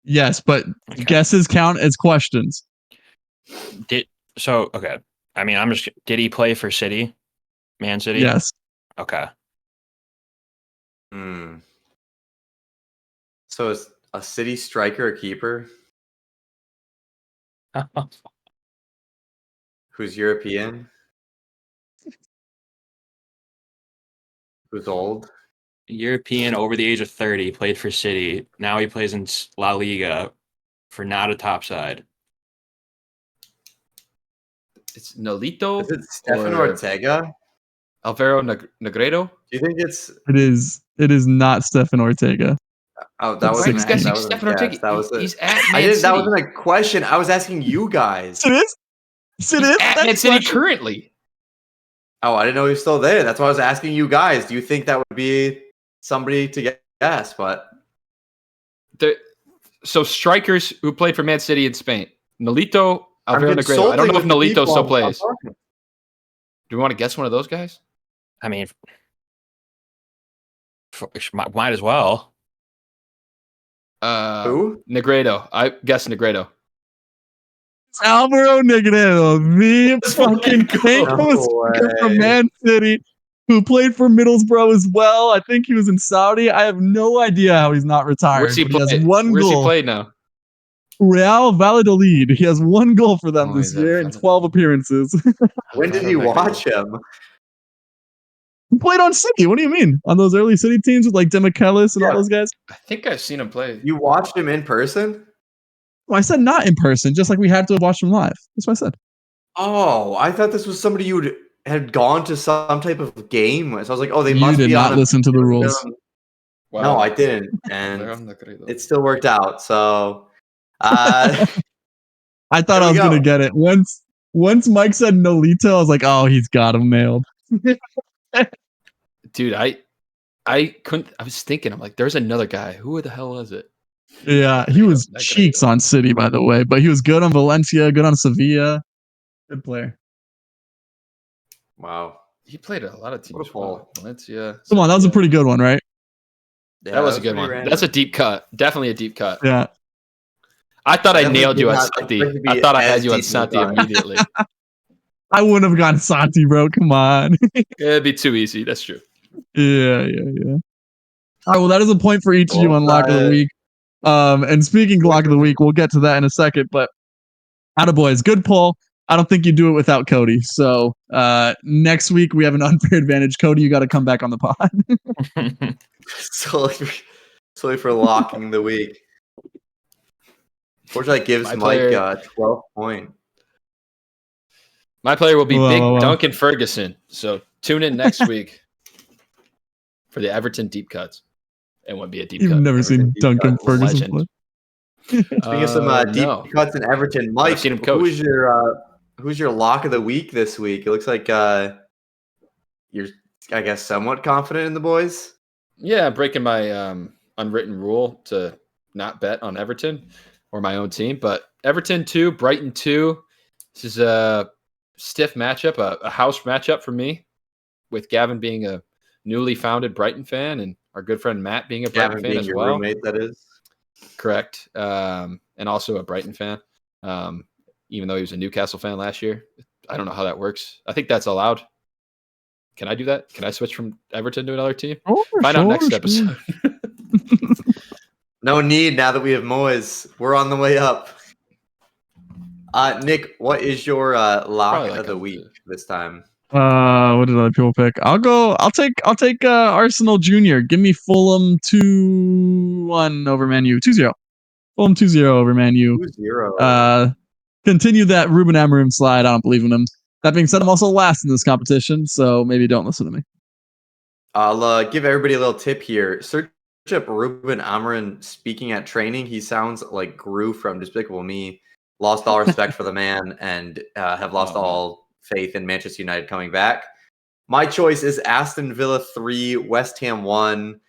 Yes, but Okay. guesses count as questions. Okay. I mean, did he play for City? Man City? Yes. Okay. So is a City striker a keeper who's European? Who's old? European over the age of 30, played for City. Now he plays in La Liga for not a top side. It's Nolito. Is it Stefan or Ortega? Alvaro Negredo? Do you think it's? It is not Stefan Ortega. Oh, that That's wasn't. six- That wasn't Stefan a guess. Ortega. That was. He's A, at I Man didn't. That City. wasn't a question. I was asking you guys. It is? Yes, it He's is? at That's Man City question. currently. Oh, I didn't know he was still there. That's why I was asking you guys. Do you think that would be somebody to guess? But So strikers who played for Man City in Spain. Nolito Alvaro Negredo. I don't know if Nolito still plays. Do we want to guess one of those guys? I mean, might as well. Who? Negredo. I guess Negredo. Alvaro Negredo, the fucking famous from Man City, who played for Middlesbrough as well. I think he was in Saudi. I have no idea how he's not retired. Where's he has play? one Where's goal. he played now? Real Valladolid. He has one goal for them this he's at year in 12 appearances. When did you watch him? He played on City. What do you mean? On those early City teams with like Demichelis and all those guys? I think I've seen him play. You watched him in person? Well, I said not in person, just like we had to watch him live. That's what I said. Oh, I thought this was somebody you had gone to some type of game. So I was like, oh, they must You did be not on listen to the rules. Wow. No, I didn't. And it still worked out. So I thought I was going to get it. Once Mike said Nolito, I was like, oh, he's got him nailed. Dude, I couldn't. I was thinking, I'm like, there's another guy. Who the hell was it? Yeah, he was cheeks on City, by the way, but he was good on Valencia, good on Sevilla. Good player. Wow. He played a lot of teams. Valencia. Come on, that was a pretty good one, right? Yeah, that was a good one. random. That's a deep cut. Definitely a deep cut. Yeah. I thought I Definitely nailed you did at not Santi. expect to be I thought I had as you at deep as Santi that. immediately. I wouldn't have gone Santi, bro. Come on. It'd be too easy. That's true. Yeah. All right, well, that is a point for each of you on Lock of the Week. And speaking Lock of the Week, we'll get to that in a second, but attaboys, good poll. I don't think you do it without Cody. So next week we have an unfair advantage. Cody, you got to come back on the pod. Solely for locking the week. Fortunately, that gives Mike 12 point. My player will be Duncan Ferguson. So tune in next week for the Everton deep cuts. It won't be a deep cut. You've never seen Duncan Ferguson play. Speaking of some deep cuts in Everton, Mike, who's your lock of the week this week? It looks like you're, I guess, somewhat confident in the boys. Yeah, breaking my unwritten rule to not bet on Everton or my own team, but Everton 2, Brighton 2. This is a stiff matchup, a house matchup for me, with Gavin being a newly founded Brighton fan and our good friend Matt being a Brighton fan as well. Roommate, that is correct, and also a Brighton fan. Even though he was a Newcastle fan last year, I don't know how that works. I think that's allowed. Can I do that? Can I switch from Everton to another team? Find out next episode. No need now that we have Moyes. We're on the way up. Nick, what is your lock of the week this time? What did other people pick? I'll take Arsenal Junior. Give me Fulham 2-1 over Man U. 2-0. Fulham 2-0 over Man U. 2-0. Continue that Ruben Amorim slide. I don't believe in him. That being said, I'm also last in this competition, so maybe don't listen to me. I'll give everybody a little tip here. Search up Ruben Amorim speaking at training. He sounds like Gru from Despicable Me. Lost all respect for the man and have lost all faith in Manchester United coming back. My choice is Aston Villa 3, West Ham 1.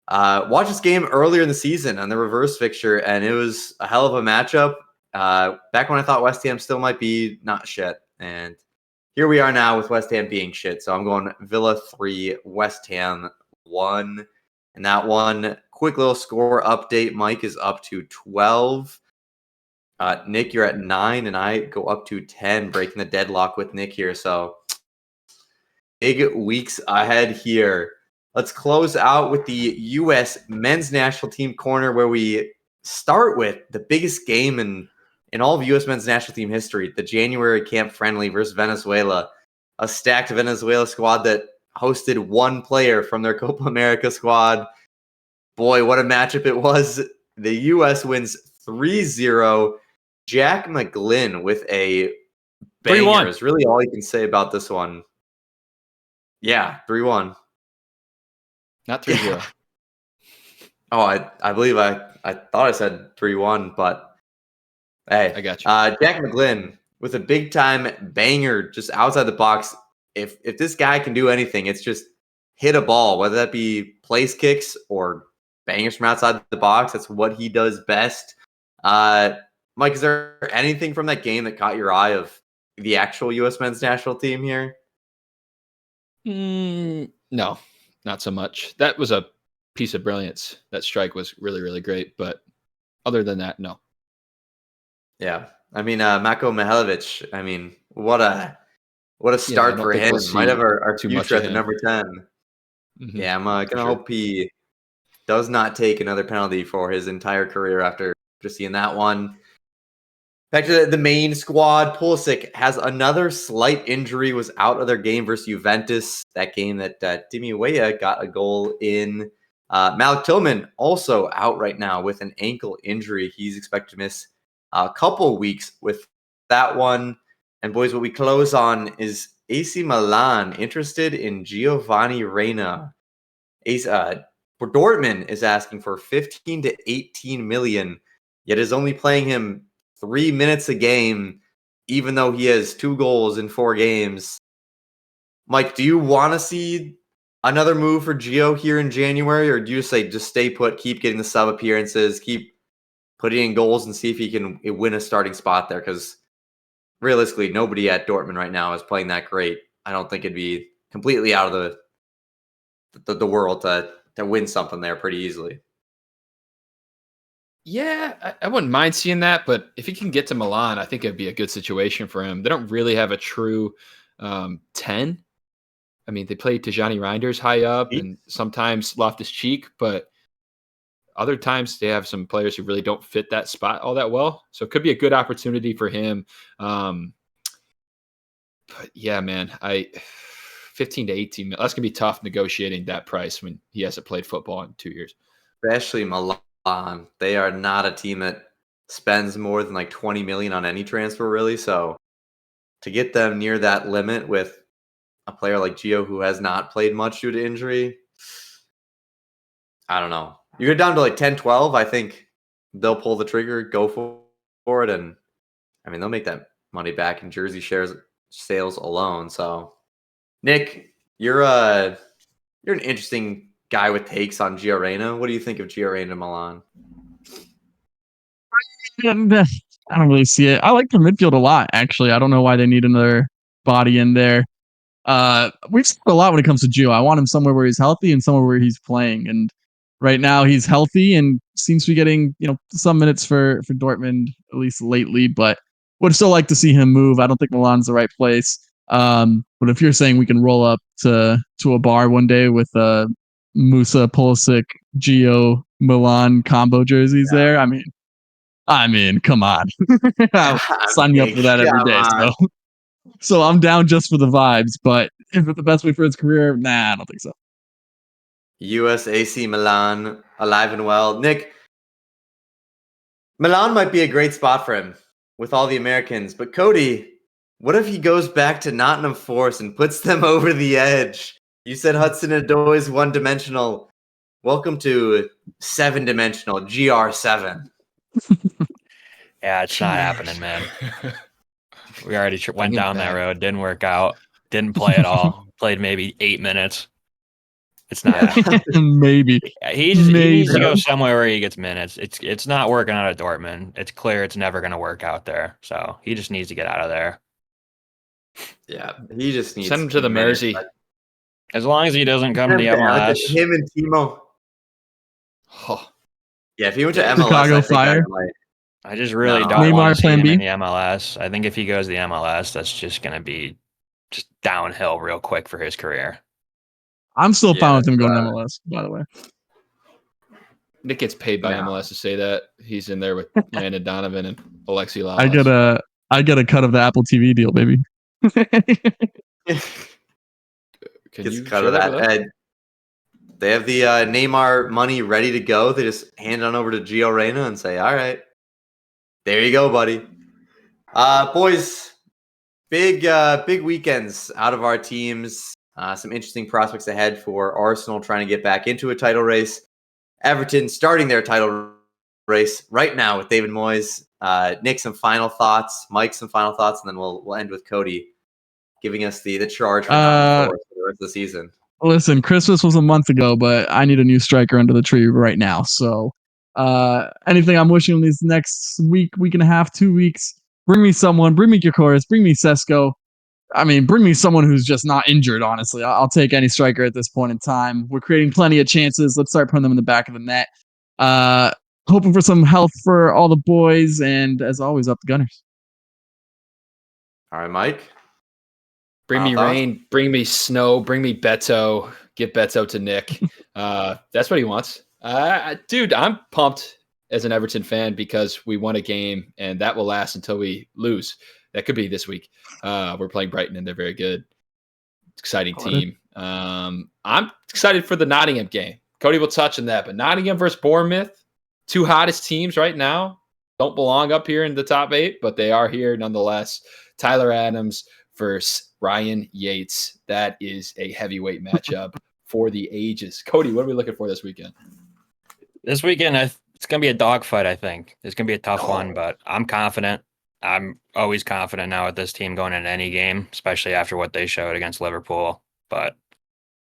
Watched this game earlier in the season on the reverse fixture, and it was a hell of a matchup. Back when I thought West Ham still might be not shit. And here we are now with West Ham being shit. So I'm going Villa 3, West Ham 1. And that one, quick little score update. Mike is up to 12. Nick, you're at 9, and I go up to 10, breaking the deadlock with Nick here. So big weeks ahead here. Let's close out with the U.S. men's national team corner, where we start with the biggest game in all of U.S. men's national team history, the January camp friendly versus Venezuela, a stacked Venezuela squad that hosted one player from their Copa America squad. Boy, what a matchup it was. The U.S. wins 3-0. Jack McGlynn with a banger 3-1 is really all you can say about this one. Yeah, 3-1. Not 3-0. Yeah. Oh, I believe I thought I said 3-1, but hey, I got you. Jack McGlynn with a big time banger just outside the box. If this guy can do anything, it's just hit a ball, whether that be place kicks or bangers from outside the box. That's what he does best. Mike, is there anything from that game that caught your eye of the actual U.S. men's national team here? No, not so much. That was a piece of brilliance. That strike was really, really great. But other than that, no. Yeah. I mean, Mako Mihailovic, I mean, what a start don't for think him. we'll see Might have our too much future of at the him. number 10. Mhm, Yeah, I'm going to sure. hope he does not take another penalty for his entire career after just seeing that one. Back to the main squad, Pulisic has another slight injury, was out of their game versus Juventus, that game that Dimi Weah got a goal in. Malik Tillman also out right now with an ankle injury. He's expected to miss a couple weeks with that one. And boys, what we close on is AC Milan interested in Giovanni Reina. For Dortmund is asking for 15 to 18 million, yet is only playing him 3 minutes a game, even though he has 2 goals in 4 games. Mike, do you want to see another move for Gio here in January, or do you say just stay put, keep getting the sub appearances, keep putting in goals, and see if he can win a starting spot there? Because realistically, nobody at Dortmund right now is playing that great. I don't think it'd be completely out of the world to win something there pretty easily. Yeah, I wouldn't mind seeing that, but if he can get to Milan, I think it'd be a good situation for him. They don't really have a true 10. I mean, they play Tijani Reinders high up and sometimes Loftus-Cheek, but other times they have some players who really don't fit that spot all that well. So it could be a good opportunity for him. But yeah, man, 15 to 18, that's going to be tough negotiating that price when he hasn't played football in 2 years. Especially Milan. They are not a team that spends more than like 20 million on any transfer, really. So to get them near that limit with a player like Gio who has not played much due to injury, I don't know. You get down to like 10, 12, I think they'll pull the trigger, go for it. And I mean, they'll make that money back in jersey sales alone. So Nick, you're an interesting guy with takes on Gio Reyna. What do you think of Gio Reyna Milan? I don't really see it. I like the midfield a lot, actually. I don't know why they need another body in there. We've seen a lot when it comes to Gio. I want him somewhere where he's healthy and somewhere where he's playing. And right now he's healthy and seems to be getting, some minutes for Dortmund, at least lately, but would still like to see him move. I don't think Milan's the right place. But if you're saying we can roll up to a bar one day with Musa, Pulisic, Gio, Milan combo jerseys there, I mean, come on. I'll sign me up for that every day. So I'm down just for the vibes, but is it the best way for his career? Nah, I don't think so. USAC Milan, alive and well. Nick, Milan might be a great spot for him with all the Americans, but Cody, what if he goes back to Nottingham Forrest and puts them over the edge? You said Hudson-Odoi's one-dimensional. Welcome to 7-dimensional, GR7. Yeah, it's not happening, man. We already went down that road. Didn't work out. Didn't play at all. Played maybe 8 minutes. It's not happening. Maybe. He needs to go somewhere where he gets minutes. It's not working out at Dortmund. It's clear it's never going to work out there. So he just needs to get out of there. Yeah, he just needs send him to the Mersey. As long as he doesn't come to the MLS. Him and Timo. Oh. Yeah, if he went to MLS, Chicago Fire. I just really don't want to see Plan him B? in the MLS. I think if he goes to the MLS, that's just going to be just downhill real quick for his career. I'm still fine with him going to MLS, by the way. Nick gets paid by MLS to say that. He's in there with Landon Donovan and Alexi Lalas. I get a cut of the Apple TV deal, baby. Can you cut of that? They have the Neymar money ready to go. They just hand it on over to Gio Reyna and say, all right, there you go, buddy. Boys, big weekends out of our teams. Some interesting prospects ahead for Arsenal trying to get back into a title race. Everton starting their title race right now with David Moyes. Nick, some final thoughts. Mike, some final thoughts, and then we'll end with Cody giving us the charge for the rest of the season. Listen, Christmas was a month ago, but I need a new striker under the tree right now. So Anything I'm wishing this next week and a half, 2 weeks. Bring me someone. Bring me Gyokoris. Bring me Sesko. I mean, bring me someone who's just not injured, honestly. I'll take any striker at this point in time. We're creating plenty of chances. Let's start putting them in the back of the net. Hoping for some health for all the boys. And as always, up the Gunners. All right, Mike. Bring me rain, bring me snow, bring me Beto. Give Beto to Nick. That's what he wants. Dude, I'm pumped as an Everton fan because we won a game, and that will last until we lose. That could be this week. We're playing Brighton, and they're very good. Exciting team. I'm excited for the Nottingham game. Cody will touch on that, but Nottingham versus Bournemouth, two hottest teams right now, don't belong up here in the top 8, but they are here nonetheless. Tyler Adams versus Ryan Yates. That is a heavyweight matchup for the ages. Cody, what are we looking for this weekend? This weekend, it's going to be a dogfight, I think. It's going to be a tough one, but I'm confident. I'm always confident now with this team going into any game, especially after what they showed against Liverpool. But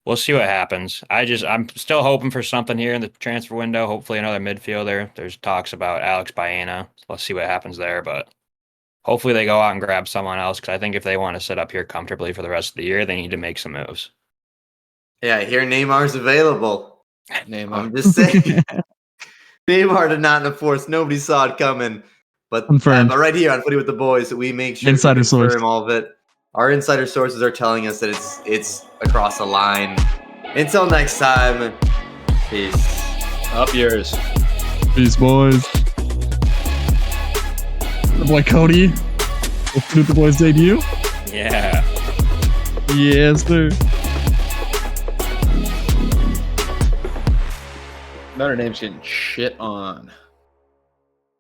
we'll see what happens. I'm still hoping for something here in the transfer window. Hopefully another midfielder. There's talks about Alex Baena. Let's see what happens there, but hopefully they go out and grab someone else because I think if they want to sit up here comfortably for the rest of the year, they need to make some moves. Yeah, I hear Neymar's available. Neymar. I'm just saying. Neymar to Nottingham Forrest. Nobody saw it coming. But right here on Footy with the Boys, we make sure Insider to confirm source. all of it. Our insider sources are telling us that it's across the line. Until next time, peace. Up yours. Peace, boys. The boy Cody. We'll do the boys' debut. Yeah. Yes, sir. Notre Dame's getting shit on.